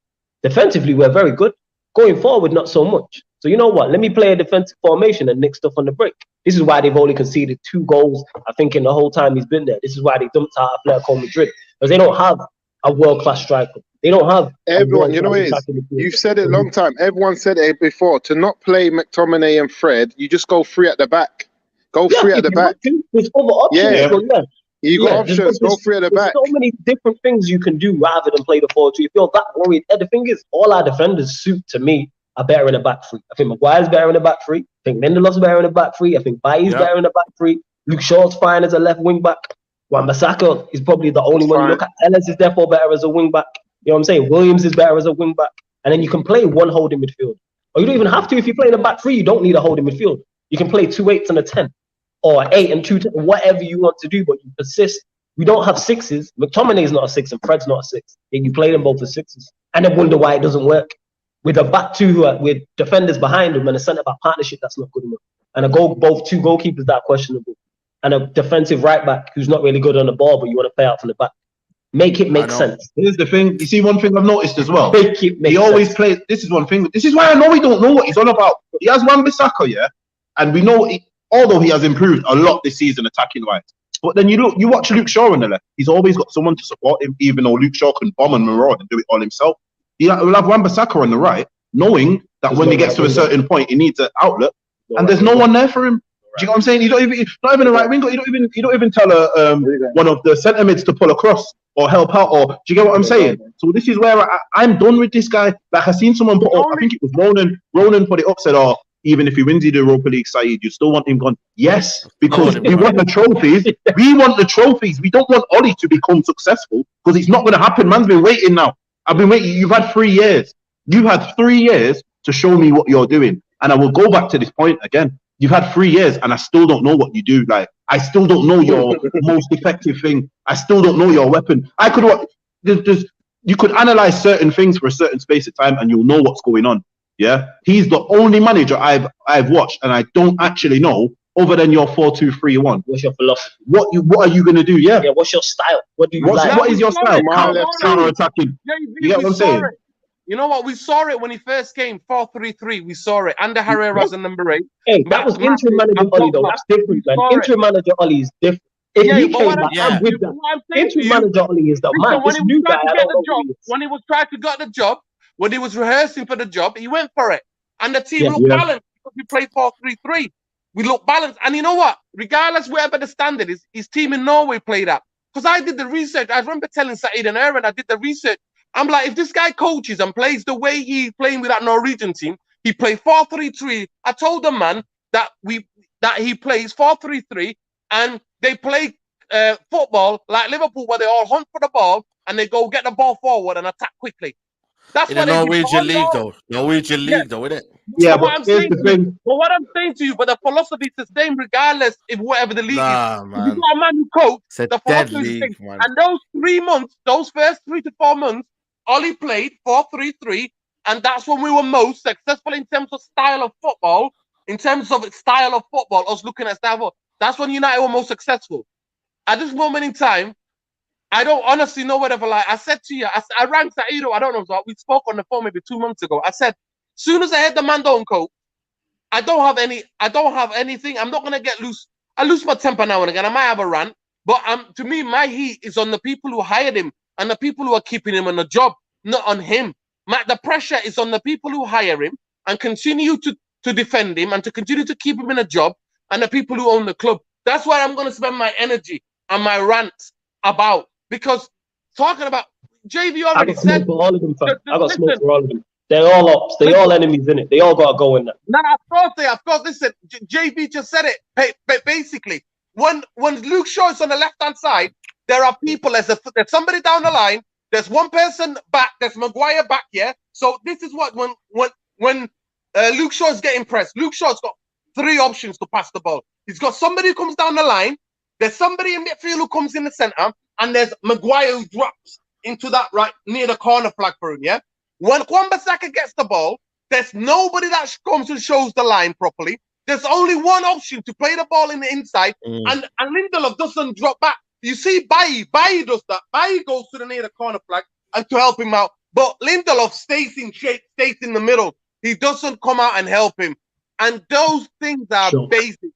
Speaker 3: defensively, we're very good. Going forward, not so much. So you know what? Let me play a defensive formation and nick stuff on the break. This is why they've only conceded 2 goals, I think, in the whole time he's been there. This is why they dumped out Atletico Madrid, because they don't have a world-class striker. They don't have
Speaker 2: everyone. You know what it is? You've said it a long time. Everyone said it before. To not play McTominay and Fred, you just go free at the back. Go free at the back.
Speaker 3: There's other options.
Speaker 2: You got options. Go free at the back.
Speaker 3: So many different things you can do rather than play the 4-2. If you're that worried, the thing is, all our defenders suit to me are better in the back 3. I think Maguire's better in the back 3. I think Lindelof's better in the back 3. I think Bailly's better in the back 3. Luke Shaw's fine as a left wing back. Wan-Bissaka is probably the only one you look at. Ellis is therefore better as a wing back. You know what I'm saying? Williams is better as a wing back. And then you can play one holding midfield. Or you don't even have to. If you play in the back 3, you don't need a holding midfield. You can play 2 8s and a 10. Or 8 and 2 10, whatever you want to do, but you persist. We don't have 6s. McTominay's not a 6 and Fred's not a 6. And you play them both as 6s. And then wonder why it doesn't work. With a back 2 with defenders behind them and a centre-back partnership that's not good enough. And both 2 goalkeepers that are questionable. And a defensive right-back who's not really good on the ball, but you want to play out from the back. Make it make sense.
Speaker 4: Here's the thing. You see, one thing I've noticed as well.
Speaker 3: He
Speaker 4: always plays. This is one thing. This is why I know we don't know what he's on about. He has Wan-Bissaka, and we know, although he has improved a lot this season attacking-wise. But then you watch Luke Shaw on the left. He's always got someone to support him, even though Luke Shaw can bomb and maraud and do it all himself. We'll have Wan-Bissaka on the right, knowing that when he gets to a certain point, he needs an outlet, and there's no one there for him. Do you know what I'm saying? You don't even a right winger. You don't even tell one of the centre mids to pull across or help out. Or do you get what I'm saying? So this is where I'm done with this guy. Like I seen someone put up, I think it was Ronan put it up, said, "Oh, even if he wins the Europa League, Saeed, you still want him gone." Yes, because we want the trophies. We want the trophies. We don't want Oli to become successful, because it's not going to happen. Man's been waiting now. I've been waiting. You've had 3 years. You've had 3 years to show me what you're doing. And I will go back to this point again. You've had 3 years and I still don't know what you do. Like, I still don't know your most effective thing. I still don't know your weapon. You could analyze certain things for a certain space of time and you'll know what's going on. Yeah. He's the only manager I've watched and I don't actually know, other than your 4-2-3-1.
Speaker 3: What's your philosophy?
Speaker 4: What are you gonna do? Yeah.
Speaker 3: What's your style? What do you like?
Speaker 4: What is your style? Counter attacking. You get what I'm saying?
Speaker 6: You know what? We saw it when he first came, 4-3-3. We saw it. Under Herrera as a number 8.
Speaker 3: Hey, that was interim manager Oli, though. That's different, man. Interim manager Oli is different. If
Speaker 6: Yeah,
Speaker 3: he
Speaker 6: but
Speaker 3: came
Speaker 6: what I'm
Speaker 3: back,
Speaker 1: Yeah.
Speaker 3: I'm with that.
Speaker 6: what I'm saying to
Speaker 3: Interim
Speaker 6: you,
Speaker 3: manager Ollie is the
Speaker 6: listen,
Speaker 3: man.
Speaker 6: when
Speaker 3: This
Speaker 6: he was
Speaker 3: new guy,
Speaker 6: trying to
Speaker 3: I
Speaker 6: get
Speaker 3: don't
Speaker 6: the
Speaker 3: know
Speaker 6: job,
Speaker 3: who he is.
Speaker 6: when he was trying to get the job, when he was rehearsing for the job, he went for it. And the team
Speaker 3: Yeah.
Speaker 6: looked balanced because we played 4-3-3. We looked balanced. And you know what? Regardless wherever the standard is, his team in Norway played that. Because I did the research. I remember telling Saeed and Aaron, I did the research. I'm like, if this guy coaches and plays the way he's playing with that Norwegian team, he played 4-3-3. I told the man that he plays 4-3-3 and they play football like Liverpool where they all hunt for the ball and they go get the ball forward and attack quickly. That's
Speaker 1: In the
Speaker 6: what they did.
Speaker 1: Norwegian league, though. Norwegian league, though, isn't it?
Speaker 4: Yeah,
Speaker 6: But what
Speaker 4: but
Speaker 6: I'm
Speaker 4: here's
Speaker 6: saying
Speaker 4: the
Speaker 6: to you,
Speaker 4: thing.
Speaker 6: but the philosophy is the same regardless if whatever the league is.
Speaker 1: Nah,
Speaker 6: If
Speaker 1: man.
Speaker 6: you got a man who coach,
Speaker 1: It's a
Speaker 6: the
Speaker 1: dead
Speaker 6: philosophy is the
Speaker 1: league,
Speaker 6: same.
Speaker 1: man.
Speaker 6: And those 3 months, those first 3 to 4 months, Ollie played 4-3-3, and that's when we were most successful in terms of style of football. In terms of style of football, us looking at style of football, that's when United were most successful. At this moment in time, I don't honestly know whatever. Like I said to you, I rang Saido. I don't know. So we spoke on the phone maybe 2 months ago. I said, soon as I heard the man don't coach, I don't have anything. I'm not gonna get loose. I lose my temper now and again. I might have a rant, but to me, my heat is on the people who hired him and the people who are keeping him on the job, not on him. The pressure is on the people who hire him and continue to defend him and to continue to keep him in a job, and the people who own the club. That's why I'm gonna spend my energy and my rants about. Because talking about JV
Speaker 3: I
Speaker 6: already
Speaker 3: got smoke
Speaker 6: said,
Speaker 3: for all of them, fam. I got smoke
Speaker 6: listen,
Speaker 3: for all of them. They're all ops. They all enemies in it. They all got to go in there.
Speaker 6: no, of course. Listen, JV just said it. Basically, when Luke Shaw is on the left hand side, there are people. There's somebody down the line. There's one person back. There's Maguire back here. So this is what when Luke Shaw is getting pressed. Luke Shaw's got 3 options to pass the ball. He's got somebody who comes down the line. There's somebody in midfield who comes in the center, and there's Maguire who drops into that right near the corner flag for him. Yeah. When Wan-Bissaka gets the ball, there's nobody that comes and shows the line properly. There's only one option to play the ball in the inside, and Lindelof doesn't drop back. You see, Bailly does that. Bailly goes to the near the corner flag and to help him out, but Lindelof stays in shape, stays in the middle. He doesn't come out and help him, and those things are basic.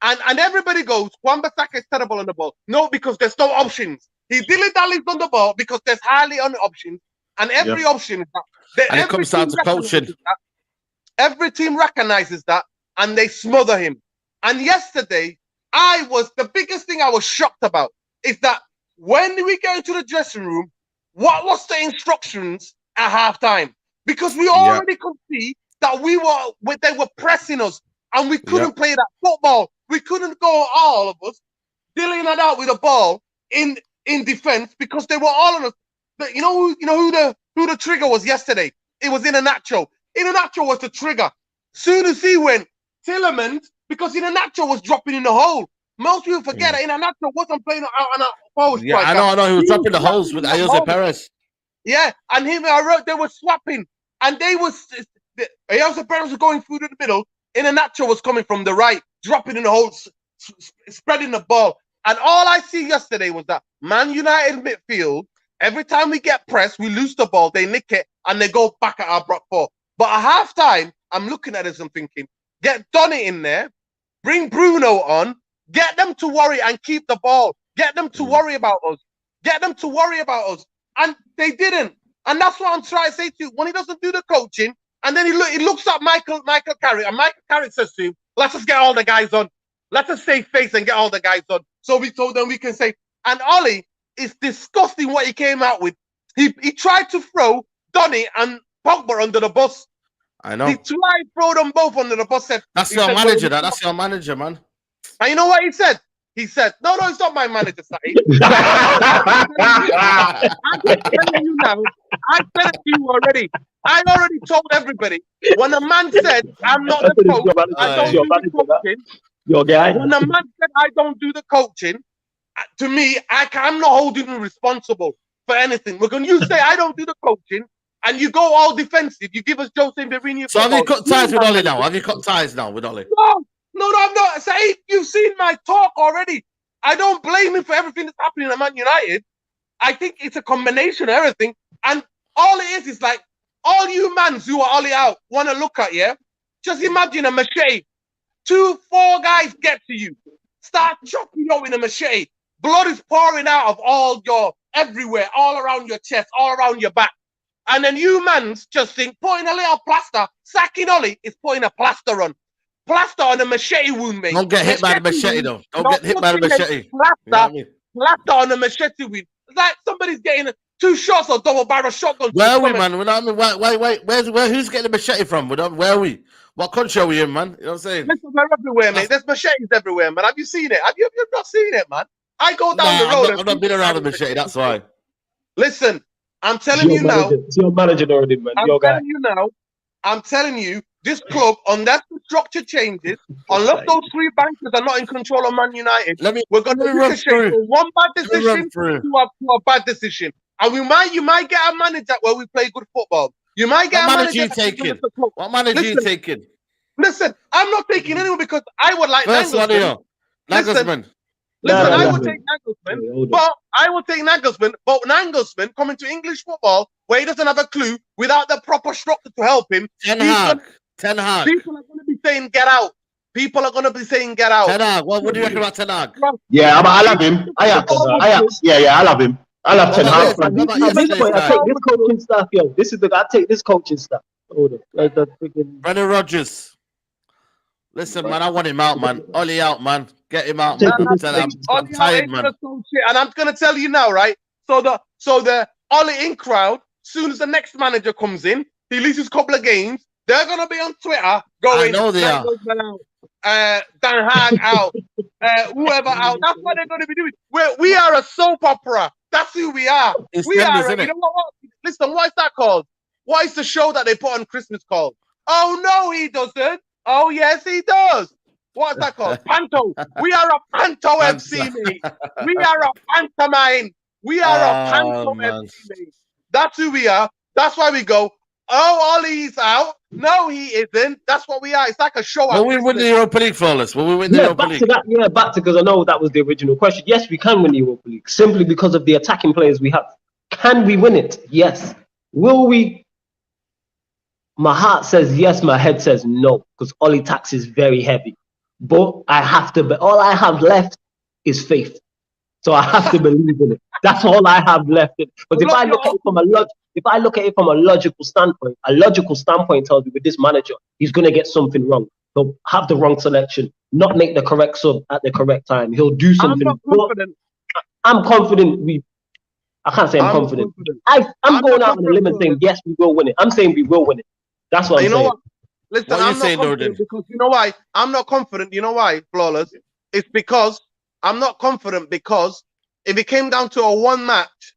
Speaker 6: And everybody goes, Wan-Bissaka is terrible on the ball. No, because there's no options. He dilly-dallies on the ball because there's hardly any options. And every option is that.
Speaker 1: And it comes down to coaching.
Speaker 6: Every team recognizes that, and they smother him. And yesterday, the biggest thing I was shocked about is that when we go into the dressing room, what was the instructions at halftime? Because we already could see that they were pressing us, and we couldn't play that football. We couldn't go, all of us, dealing it out with a ball in defense because they were all on us. But you know who the trigger was yesterday? It was Iheanacho. Iheanacho was the trigger. Soon as he went, Tielemans, because Iheanacho was dropping in the hole. Most people forget that Iheanacho wasn't playing out on a forward striker.
Speaker 1: Yeah, I know. He was dropping the holes with Jose Perez.
Speaker 6: Yeah, and they were swapping, and Jose Perez was going through the middle. Iheanacho was coming from the right, dropping in the hole, spreading the ball. And all I see yesterday was that Man United midfield, every time we get pressed, we lose the ball, they nick it, and they go back at our back four. But at halftime, I'm looking at this and thinking, get Donny in there, bring Bruno on, get them to worry and keep the ball. Get them to worry about us. Get them to worry about us. And they didn't. And that's what I'm trying to say to you. When he doesn't do the coaching, and then he looks at Michael Carrick, and Michael Carrick says to him, let's just get all the guys on. Let us save face and get all the guys on. So then we can say, and Ollie, it's disgusting what he came out with. He tried to throw Donny and Pogba under the bus.
Speaker 1: I know.
Speaker 6: He tried to throw them both under the bus.
Speaker 1: That's your manager, that's your manager, man.
Speaker 6: And you know what he said? He said, no, it's not my manager, Saeed. I'm telling you now. I said it to you already. I already told everybody. When a man said, I'm not the coach, I don't do the coaching.
Speaker 3: Your guy.
Speaker 6: When a man said, I don't do the coaching, to me, I'm not holding him responsible for anything. When you say, I don't do the coaching, and you go all defensive, you give us Jose Mourinho.
Speaker 1: So have you cut ties with Ollie now? Have you cut ties now with Ollie?
Speaker 6: No, I'm not. Saeed, you've seen my talk already. I don't blame him for everything that's happening at Man United. I think it's a combination of everything. And all it is like, all you mans who are Ollie out want to look at, just imagine a machete. 2-4 guys get to you. Start chopping you in a machete. blood is pouring out of all your everywhere, all around your chest, all around your back. And then you mans just think putting a little plaster, sacking Ollie is putting a plaster on. Plaster on a machete wound, mate.
Speaker 1: Don't get hit by the machete, though. Don't get hit by the
Speaker 6: fucking
Speaker 1: machete. You know
Speaker 6: Plaster,
Speaker 1: what I mean?
Speaker 6: plaster on a machete wound. It's like somebody's getting 2 shots or double barrel shotgun.
Speaker 1: Where are we, man? You know what I mean? Wait. Who's getting the machete from? Where are we? What country are we in, man? You know what I'm saying?
Speaker 6: Listen, they're everywhere, mate. There's machetes everywhere, man. Have you seen it? Have you not seen it, man? I go down the road.
Speaker 1: I've not been around the machete, that's why.
Speaker 6: Listen, I'm telling you now.
Speaker 3: It's your manager already, man.
Speaker 6: I'm telling you, this club, unless the structure changes, unless those 3 bankers are not in control of Man United, we're going to ricochet from one bad decision to a bad decision. And you might get a manager where we play good football. You might get a manager.
Speaker 1: What manager are you taking?
Speaker 6: Listen, I'm not taking anyone because I would like
Speaker 1: Nagelsmann.
Speaker 6: Listen, I would take Nagelsmann, but I would take Nagelsmann. But Nagelsmann coming to English football where he doesn't have a clue without the proper structure to help him.
Speaker 1: Ten Hag.
Speaker 6: People are going to be saying get out. People are going to be saying get out.
Speaker 1: Ten Hag. What do you reckon about Ten Hag?
Speaker 4: Yeah, I'll have him. Ajax. Yeah, I'll have him. I'll have Ten Hag.
Speaker 3: At this point, I take this coaching staff, yo. I take this coaching staff. Hold on.
Speaker 1: Brendan Rodgers. Listen, man, I want him out, man. Ollie out, man. Get him out, man. I'm tired, man.
Speaker 6: And I'm gonna tell you now, right? So the Ollie in crowd, soon as the next manager comes in, he loses a couple of games, they're gonna be on Twitter going,
Speaker 1: I know they are.
Speaker 6: Dan Hag out, whoever out. That's what they're gonna be doing. We are a soap opera. That's who we are. We are. You know what? Listen, what is that called? What is the show that they put on Christmas called? Oh no, he doesn't. Oh yes, he does. What's that called? Panto. We are a Panto MC, mate. We are a pantomime. We are a Panto MC, mate. That's who we are. That's why we go. Oh, Ollie's out. No, he isn't. That's what we are. It's like a show.
Speaker 1: Will we win the Europa League, flawless? Will we win the Europa League?
Speaker 3: Back to because I know that was the original question. Yes, we can win the Europa League simply because of the attacking players we have. Can we win it? Yes. Will we? My heart says yes, my head says no, because Ollie tax is very heavy. But I have to, all I have left is faith. So I have to believe in it. That's all I have left. But if I look at it from a logical standpoint, tells me with this manager, he's going to get something wrong. He'll have the wrong selection, not make the correct sub at the correct time. He'll do something. I'm confident. I can't say I'm confident. I'm going out on a limb and saying, yes, we will win it. I'm saying we will win it. That's what I'm saying.
Speaker 6: What? Listen, I'm not confident because you know why? I'm not confident. You know why, Flawless? It's because I'm not confident because if it came down to a one match,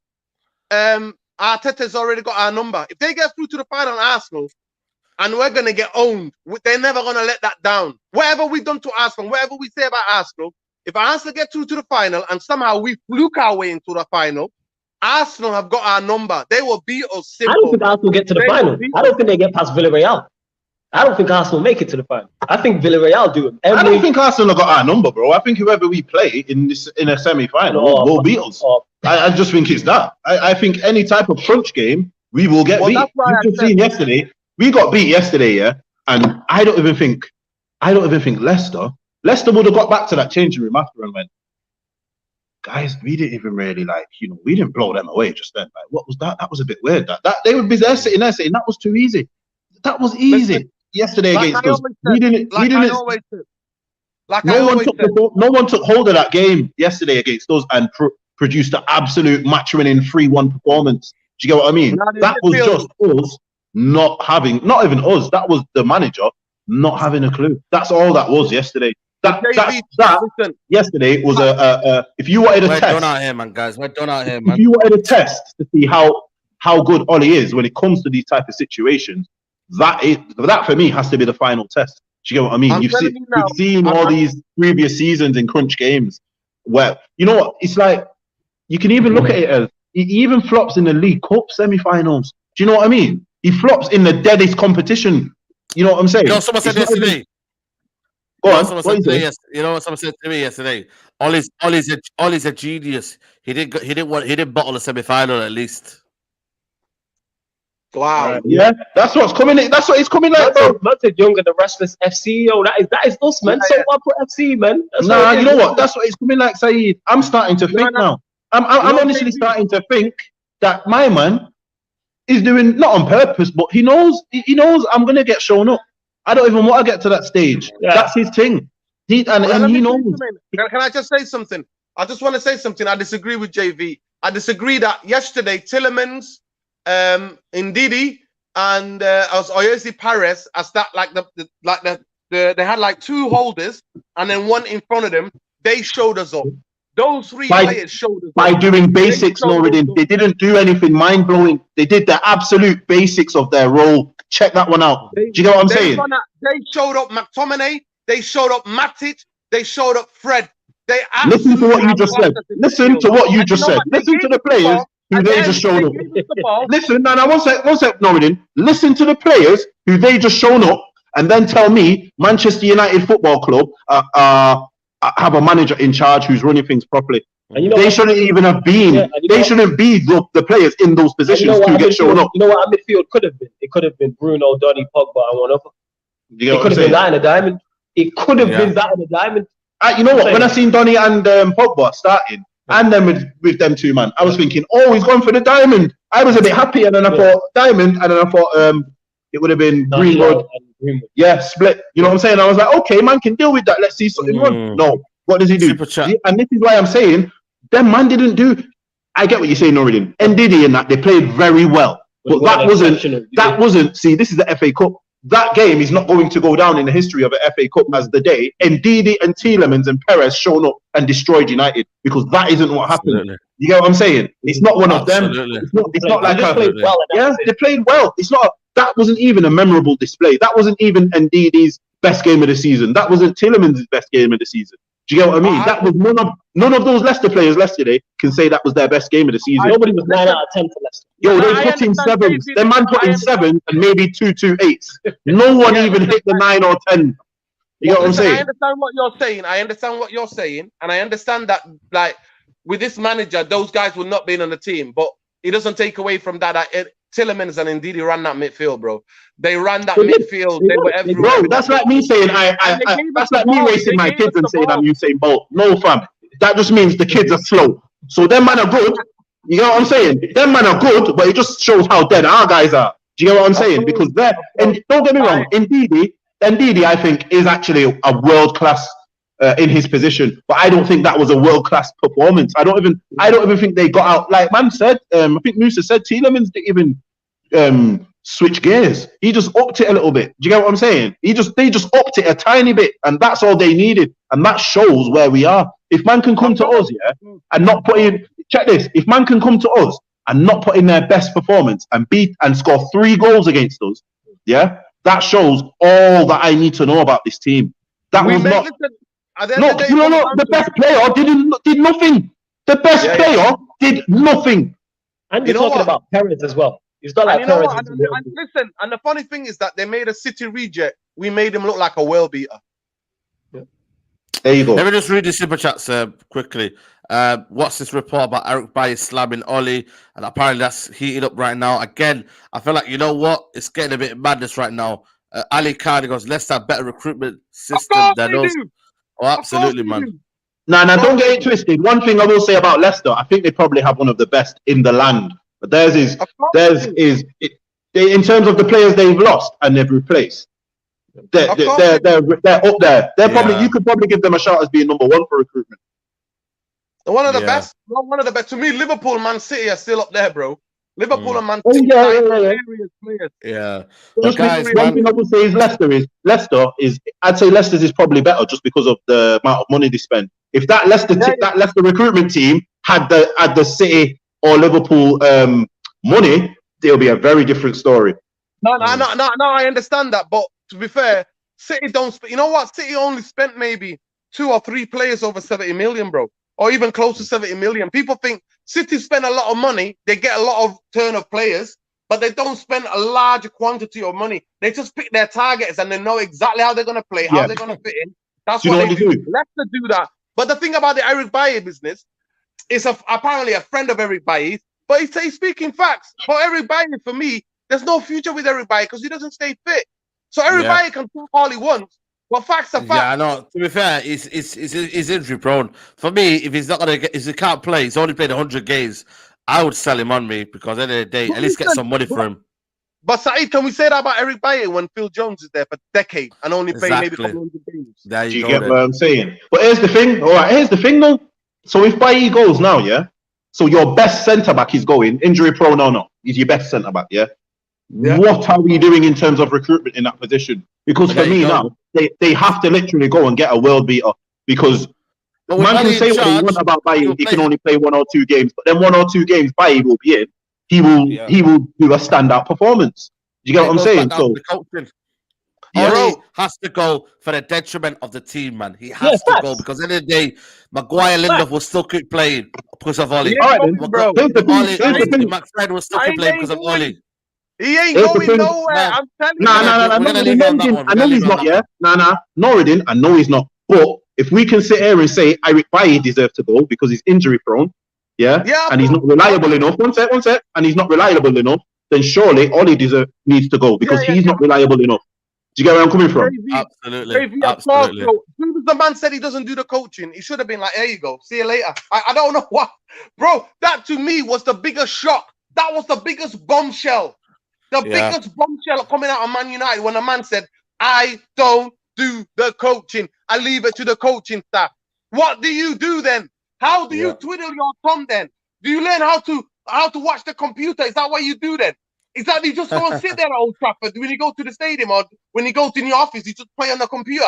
Speaker 6: Arteta's already got our number. If they get through to the final, Arsenal, and we're going to get owned, they're never going to let that down. Whatever we've done to Arsenal, whatever we say about Arsenal, if Arsenal get through to the final and somehow we fluke our way into the final, Arsenal have got our number. They will beat us simple.
Speaker 3: I don't think Arsenal get to the final. I don't think they get past Villarreal. I don't think Arsenal make it to the final. I think Villarreal do it.
Speaker 4: I don't think Arsenal got our number, bro. I think whoever we play in a semi-final will beat us. I just think it's that. I think any type of crunch game, we will get beat. You've just seen yesterday. We got beat yesterday, yeah. And I don't even think Leicester would have got back to that changing room after and went, guys, we didn't even really we didn't blow them away just then. Like, what was that? That was a bit weird. That they would be there sitting that was too easy. That was easy. Yesterday against us, no one took hold of that game yesterday against us and produced an absolute match-winning 3-1 performance. Do you get what I mean? That was just us not even us. That was the manager not having a clue. That's all that was yesterday. That yesterday was if you wanted a test.
Speaker 1: We're done out here, man, guys. We're done out here, man.
Speaker 4: If you wanted a test to see how good Ollie is when it comes to these type of situations, that for me has to be the final test. Do you get what I mean? We've seen all these previous seasons in crunch games where, you know what, it's like, you can even look at it as, he even flops in the League Cup semi-finals. Do you know what I mean? He flops in the deadest competition. You know what I'm saying?
Speaker 1: You know, someone said yesterday. You know what someone said to me yesterday? Ollie's a genius. He didn't bottle a semi-final at least.
Speaker 6: Wow.
Speaker 4: Yeah, that's what's coming. That's what it's coming like, bro.
Speaker 3: Man said Younger, the Restless FC. Yo, that is us, man. So what for FC, man? That's
Speaker 4: Nah,
Speaker 3: what it
Speaker 4: you
Speaker 3: is.
Speaker 4: know what? That's what it's coming like, Saeed. I'm starting to think now. I'm honestly starting to think that my man is doing not on purpose, but he knows I'm gonna get shown up. I don't even want to get to that stage.
Speaker 3: Yeah.
Speaker 4: That's his thing. He knows.
Speaker 6: Can I just say something? I just want to say something. I disagree with JV. I disagree that yesterday Tillemans, Ndidi, and Oyezi Paris as that they had like two holders and then one in front of them. They showed us up. Those three players showed us
Speaker 4: by
Speaker 6: up.
Speaker 4: doing basics. They didn't do anything mind blowing. They did the absolute basics of their role. Check that one out. Do you get what I'm saying?
Speaker 6: They showed up McTominay. They showed up Matic. They showed up Fred. They
Speaker 4: listen to what you just said. Listen to what you just said. Listen to the players who they just showed up. Listen, no, one sec, Norridin. Listen to the players who they just shown up, and then tell me Manchester United Football Club have a manager in charge who's running things properly. And they shouldn't even have been. They shouldn't be the players in those positions to get shown up.
Speaker 3: You know what our midfield could have been? It could have been Bruno, Donny, Pogba, and one other.
Speaker 4: It
Speaker 3: could have been that in a diamond. It could have been that in a diamond.
Speaker 4: You know what? When I seen Donny and Pogba starting, and then with them two, man, I was thinking, oh, he's gone for the diamond. I was a bit happy, and then I thought diamond, and then I thought it would have been Greenwood. Yeah, split. You know what I'm saying? I was like, okay, man can deal with that. Let's see something run. No, what does he do? And this is why I'm saying, them man didn't do. I get what you're saying, Norridin. Ndidi and that they played very well, but that wasn't. See, this is the FA Cup. That game is not going to go down in the history of the FA Cup as the day Ndidi and Tielemans and Perez shown up and destroyed United, because that isn't what happened. You get what I'm saying? It's not one of them. It's not like they played well. It's not. That wasn't even a memorable display. That wasn't even Ndidi's best game of the season. That wasn't Tielemans' best game of the season. Do you get what I mean? That was none of those Leicester players yesterday can say that was their best game of the season.
Speaker 3: Nobody was 9 out of 10 for Leicester.
Speaker 4: Yo, they put in sevens. Their man put in 7 and maybe 2 8s. No one even hit the 9 or 10. You know what I'm saying?
Speaker 6: I understand what you're saying. And I understand that, like, with this manager, those guys would not be on the team. But it doesn't take away from that. Tillemans and Ndidi ran that midfield, bro. They ran that midfield. They were everywhere.
Speaker 4: Bro, that's like me saying that's like me racing my kids and saying I'm Usain Bolt. No, fam. That just means the kids are slow. So them man are good. You know what I'm saying? Them man are good, but it just shows how dead our guys are. Do you get what I'm saying? Because they're, and don't get me wrong, Ndidi, I think, is actually a world class in his position, but I don't think that was a world class performance. I don't even think they got out. Like man said, I think Musa said Tielemans didn't even switch gears. He just upped it a little bit. Do you get what I'm saying? They just upped it a tiny bit, and that's all they needed, and that shows where we are. If man can come to us, and not put in, check this. If man can come to us and not put in their best performance and beat and score 3 goals against us, that shows all that I need to know about this team. That was not. No, the best player did nothing. The best player did nothing.
Speaker 3: And you're talking about Perez as well. It's not like Perez.
Speaker 6: Listen, and the funny thing is that they made a City reject. We made him look like a world beater.
Speaker 4: There you go.
Speaker 1: Let me just read the super chats quickly. What's this report about Eric Bailly slamming Oli? And apparently that's heated up right now. Again, I feel like, you know what? It's getting a bit madness right now. Ali Khan goes, let's have better recruitment system than us. Oh, absolutely, man.
Speaker 4: Nah, don't get it twisted. One thing I will say about Leicester, I think they probably have one of the best in the land. But theirs is in terms of the players they've lost and they've replaced. They're up there. They're probably, you could probably give them a shout as being number 1 for recruitment.
Speaker 6: One of the best. One of the best. To me, Liverpool and Man City are still up there, bro. Liverpool and Man City.
Speaker 1: Yeah.
Speaker 4: Just guys, one thing I would say is Leicester is I'd say Leicester's is probably better just because of the amount of money they spend. If that Leicester recruitment team had the City or Liverpool money, it'll be a very different story.
Speaker 6: No, I understand that, but to be fair, City don't. You know what? City only spent maybe 2 or 3 players over 70 million, bro, or even close to 70 million. People think City spend a lot of money, they get a lot of turn of players, but they don't spend a large quantity of money. They just pick their targets and they know exactly how they're going to play, how they're going to fit in. That's what they do. Leicester do that. But the thing about the Eric Bailly business is apparently a friend of Eric Bailly, but he's speaking facts. For Eric Bailly, for me, there's no future with everybody because he doesn't stay fit. So everybody can talk all he wants. But facts are facts.
Speaker 1: Yeah, I know. To be fair, he's injury prone. For me, if he's not gonna get, if he can't play, he's only played 100 games. I would sell him on me because at the end of the day, at least get some money for him.
Speaker 6: But Saeed, can we say that about Eric Bailly when Phil Jones is there for decades and only played maybe a couple hundred games?
Speaker 1: There
Speaker 4: Do you
Speaker 1: go,
Speaker 4: get
Speaker 1: then.
Speaker 4: what I'm saying? But here's the thing. All right, here's the thing though. So if Bailly goes now, yeah. So your best centre back is going injury prone or not? He's your best centre back, yeah. What are we doing in terms of recruitment in that position? Because for me now, they have to literally go and get a world beater because man can say what he wants about Bailly. He can only play 1 or 2 games, but then 1 or 2 games Bailly will be in. He will do a standout performance. Do you get what I'm saying? So
Speaker 1: he has to go for the detriment of the team, man. He has to go because at the end of the day, Maguire Lindelof will still keep playing because of Ollie.
Speaker 4: All right, then.
Speaker 6: Bro.
Speaker 4: Here's the thing.
Speaker 1: McFred will still keep playing because of Ollie.
Speaker 6: He ain't
Speaker 4: Here's the
Speaker 6: going
Speaker 4: thing.
Speaker 6: nowhere. I'm telling you.
Speaker 4: I know he's not, yeah. Norridin, I know he's not. But if we can sit here and say Eric Bailly deserves to go because he's injury prone, yeah, and he's not reliable enough. One sec, and he's not reliable enough, then surely Ollie needs to go because he's not reliable enough. Do you get where I'm coming from?
Speaker 1: Absolutely.
Speaker 6: Absolutely. The man said he doesn't do the coaching. He should have been like, there you go. See you later. I don't know what. Bro, that to me was the biggest shock. That was the biggest bombshell. The biggest bombshell coming out of Man United when a man said, I don't do the coaching. I leave it to the coaching staff. What do you do then? How do you twiddle your thumb then? Do you learn how to watch the computer? Is that what you do then? Is that you just go and sit there at Old Trafford when you go to the stadium or when you go to the office, you just play on the computer?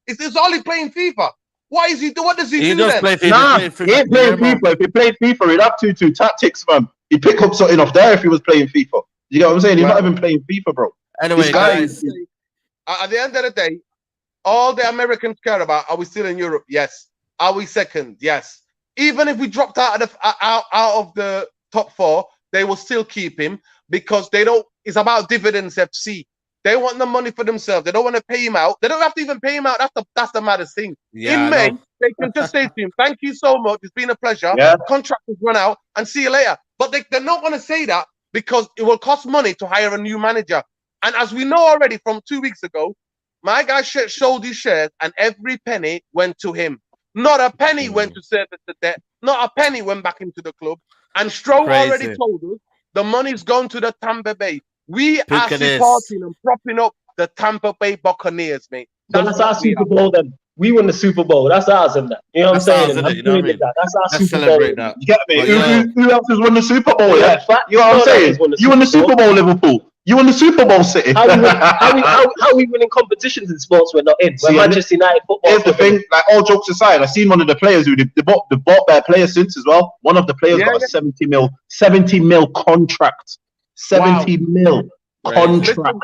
Speaker 6: Is Ollie playing FIFA? What is he do? What does he do then?
Speaker 1: Play FIFA.
Speaker 4: Nah, he ain't playing FIFA. If he played FIFA, he'd have 2-2 tactics, man. He'd pick up something off there if he was playing FIFA. You get what I'm saying? He's not even playing FIFA, bro.
Speaker 1: Anyway, guys.
Speaker 6: At the end of the day, all the Americans care about, are we still in Europe? Yes. Are we second? Yes. Even if we dropped out of the top 4, they will still keep him because they don't. It's about dividends FC. They want the money for themselves. They don't want to pay him out. They don't have to even pay him out. That's the maddest thing. In May, they can just say to him, "Thank you so much. It's been a pleasure. Contract has run out, and see you later." But they're not going to say that because it will cost money to hire a new manager. And as we know already from 2 weeks ago, my guy sold his shares, and every penny went to him. Not a penny went to service the debt. Not a penny went back into the club. And Stroh already told us the money's gone to the Tampa Bay. We are supporting and propping up the Tampa Bay Buccaneers, mate.
Speaker 3: That's our Super Bowl then. We won the Super Bowl. That's ours, isn't it? You know what I'm saying? That's our Super Bowl.
Speaker 4: You get me? Who else has won the Super Bowl? Yeah, you know what I'm saying? You won the Super Bowl, Liverpool. You won the Super Bowl, City.
Speaker 3: How are we winning competitions in sports we're not in? We're Manchester United football.
Speaker 4: Here's the thing, like all jokes aside, I've seen one of the players who they bought their players since as well. One of the players got a 70 mil contract. 70 mil contract.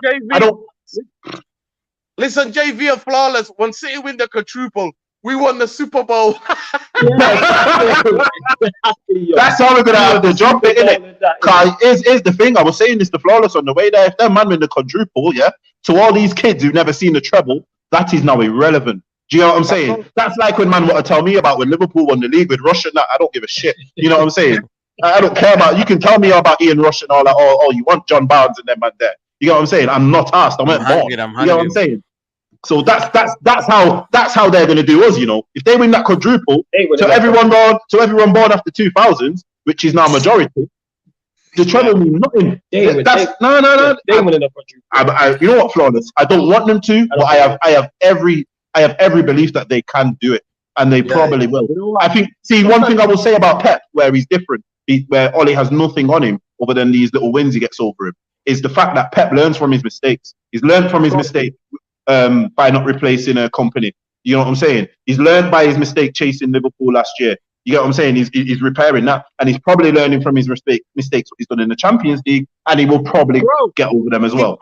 Speaker 6: Listen, JV and Flawless, when City win the quadruple, we won the Super Bowl.
Speaker 4: That's how we're gonna have the job, innit? Cause is the thing. I was saying this to Flawless on the way there. If that man win the quadruple, to all these kids who've never seen the treble, that is now irrelevant. Do you know what I'm saying? That's like when man want to tell me about when Liverpool won the league with Rush and that. I don't give a shit. You know what I'm saying? I don't care about. You can tell me about Ian Rush and all that. All you want, John Barnes and them man there. You know what I'm saying? I'm not asked. I went born. You know what I'm saying? So that's how they're gonna do us, you know. If they win that quadruple, everyone born after 2000s, which is now majority, the treble means nothing. No.
Speaker 3: They winning the quadruple.
Speaker 4: You know what, Flawless? I don't want them to, but I have every belief that they can do it, and they probably will. You know, I think. See, one thing I will say about Pep, where he's different, where Ollie has nothing on him other than these little wins he gets over him, is the fact that Pep learns from his mistakes. He's learned from his mistake. By not replacing a company. You know what I'm saying? He's learned by his mistake chasing Liverpool last year. You get what I'm saying? He's repairing that. And he's probably learning from his mistakes what he's done in the Champions League. And he will probably get over them as well.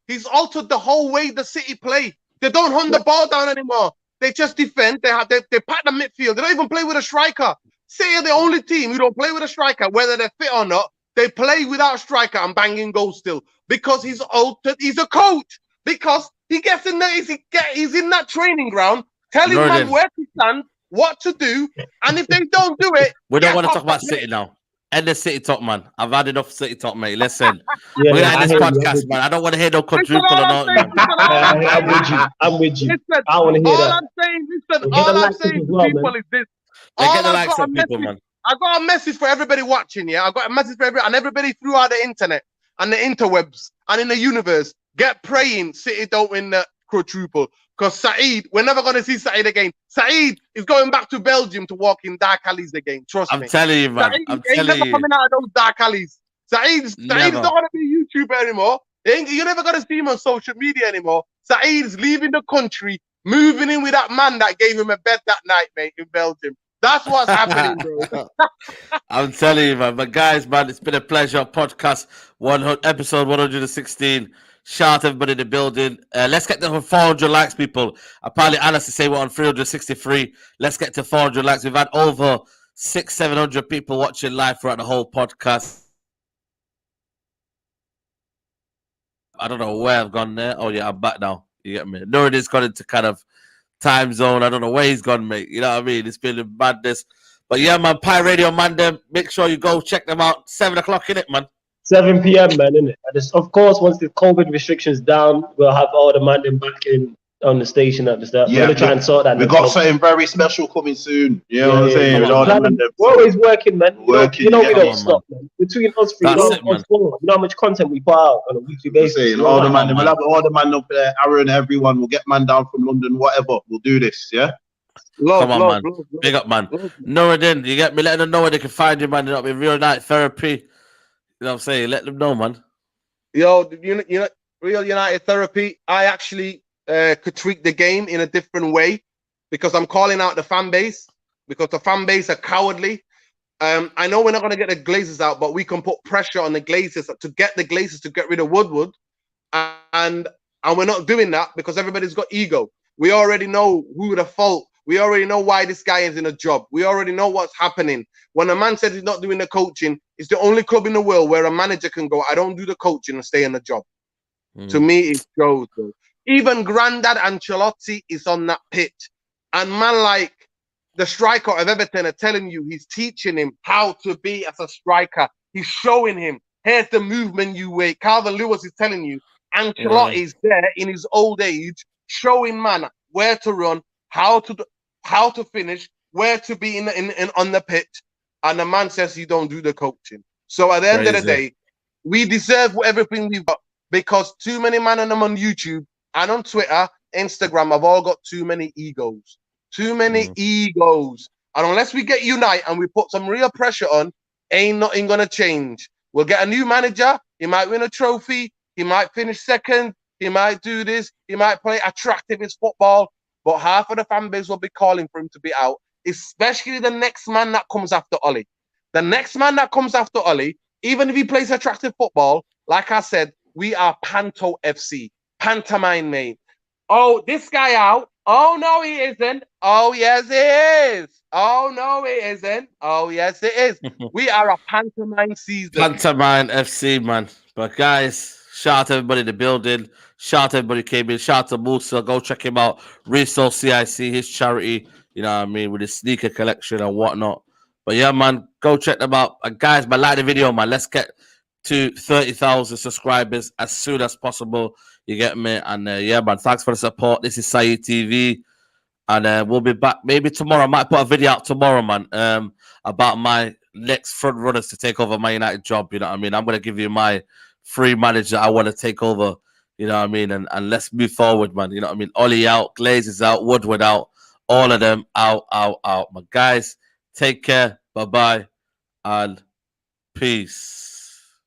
Speaker 6: He's altered the whole way the City play. They don't hunt the ball down anymore. They just defend. They pack the midfield. They don't even play with a striker. City are the only team who don't play with a striker, whether they're fit or not. They play without a striker and banging goals still. Because he's altered. He's a coach. Because he gets in there, he's in that training ground, telling them where to stand, what to do, and if they don't do it,
Speaker 1: we don't want to talk about City now. end the City talk, man. I've had enough City talk, mate. Listen,
Speaker 3: Yeah,
Speaker 1: we're gonna end
Speaker 3: I
Speaker 1: this
Speaker 3: hear you, I'm
Speaker 1: podcast,
Speaker 3: with
Speaker 1: man. I don't want to hear no
Speaker 6: Listen,
Speaker 1: quadruple
Speaker 6: all
Speaker 1: or
Speaker 6: I'm
Speaker 1: nothing,
Speaker 6: saying,
Speaker 1: man.
Speaker 3: I'm with you. I'm with you.
Speaker 6: listen,
Speaker 3: I want to hear
Speaker 6: all
Speaker 3: that.
Speaker 6: I'm saying, listen,
Speaker 3: We'll get the
Speaker 6: all I'm
Speaker 3: likes up
Speaker 6: saying
Speaker 3: as
Speaker 6: to
Speaker 3: well,
Speaker 6: people
Speaker 3: man.
Speaker 6: is this.
Speaker 1: They get
Speaker 6: All
Speaker 1: the
Speaker 6: I've
Speaker 1: likes
Speaker 6: got a
Speaker 1: of people,
Speaker 6: message.
Speaker 1: man.
Speaker 6: I got a message for everybody watching. Yeah, I got a message for everybody and everybody throughout the internet and the interwebs and in the universe. Get praying, City don't win the quadruple. Because Saeed, we're never gonna see Saeed again. Saeed is going back to Belgium to walk in dark alleys again. Trust
Speaker 1: I'm
Speaker 6: me.
Speaker 1: telling you, man.
Speaker 6: Saeed
Speaker 1: I'm
Speaker 6: ain't
Speaker 1: telling
Speaker 6: never
Speaker 1: you.
Speaker 6: coming out of those dark alleys. Saeed's
Speaker 1: Never.
Speaker 6: not gonna be a YouTuber anymore. You're never gonna see him on social media anymore. Saeed's leaving the country, moving in with that man that gave him a bed that night, mate, in Belgium. That's what's happening, bro.
Speaker 1: I'm telling you, man. But guys, man, it's been a pleasure. Podcast episode 116. Shout out everybody in the building. Let's get to 400 likes, people. Apparently, Anas to say we're on 363. Let's get to 400 likes. We've had over 700 people watching live throughout the whole podcast. I don't know where I've gone there. Oh yeah, I'm back now. You get me? Nuruddin's gone into kind of time zone. I don't know where he's gone, mate. You know what I mean? It's been a madness. But yeah, man, Pi Radio, man, them. Make sure you go check them out. 7 o'clock, innit, man?
Speaker 3: 7 p.m., man, innit? And of course, once the COVID restrictions down, we'll have all the man them back in on the station at the start.
Speaker 4: Yeah,
Speaker 3: We're gonna try and sort that.
Speaker 4: We got something very special coming soon. You know what I'm saying? With all the man them.
Speaker 3: We're always working, man.
Speaker 4: Working,
Speaker 3: you know
Speaker 4: yeah,
Speaker 3: we don't
Speaker 1: man.
Speaker 3: stop, man. Between us three,
Speaker 1: That's
Speaker 3: you
Speaker 1: it,
Speaker 3: know,
Speaker 1: man.
Speaker 3: you know how much content we put out on a weekly basis.
Speaker 4: Saying,
Speaker 3: You know
Speaker 4: all the
Speaker 3: that?
Speaker 4: man, we'll have all the man up there, Aaron, everyone. We'll get man down from London, whatever. We'll do this, yeah?
Speaker 1: Come on, man. Big up, man. Nuruddin, you get me? Let them know where they can find you, man. It'll be Real Night Therapy. You know what I'm saying? Let them know, man.
Speaker 6: Yo, you know, Real United Therapy. I actually could tweak the game in a different way because I'm calling out the fan base because the fan base are cowardly. I know we're not going to get the Glazers out, but we can put pressure on the Glazers to get the Glazers to get rid of Woodward, and we're not doing that because everybody's got ego. We already know who the fault. We already know why this guy is in a job. We already know what's happening. When a man says he's not doing the coaching, it's the only club in the world where a manager can go, I don't do the coaching and stay in the job. To me, it shows, though. Even Grandad Ancelotti is on that pitch. And man like the striker of Everton are telling you, he's teaching him how to be as a striker. He's showing him, here's the movement you make. Calvin Lewis is telling you, Ancelotti is there in his old age, showing man where to run, how to finish, where to be in on the pitch. And the man says he don't do the coaching. So at the end of the day, we deserve everything we've got because too many men on them on YouTube and on Twitter, Instagram have all got too many egos. Too many egos. And unless we get unite and we put some real pressure on, ain't nothing gonna change. We'll get a new manager, he might win a trophy, he might finish second, he might do this, he might play attractivist football, but half of the fan base will be calling for him to be out, especially the next man that comes after Ollie. The next man that comes after Ollie, even if he plays attractive football, like I said, we are Panto FC. Pantomime, mate. Oh, this guy out. Oh, no, he isn't. Oh, yes, he is. Oh, no, he isn't. Oh, yes, it is. We are a pantomime season.
Speaker 1: Pantomime FC, man. But guys, shout out to everybody in the building. Shout out to everybody who came in. Shout out to Musa. Go check him out. Resource CIC, his charity. You know what I mean? With his sneaker collection and whatnot. But yeah, man, go check them out. And guys, man, like the video, man. Let's get to 30,000 subscribers as soon as possible. You get me? And yeah, man, thanks for the support. This is Saeed TV. And we'll be back maybe tomorrow. I might put a video out tomorrow, man, about my next front runners to take over my United job. You know what I mean? I'm going to give you my 3 managers I want to take over. You know what I mean? And let's move forward, man. You know what I mean? Ollie out, Glazers out, Woodward out. All of them out. My guys, take care. Bye-bye. And peace.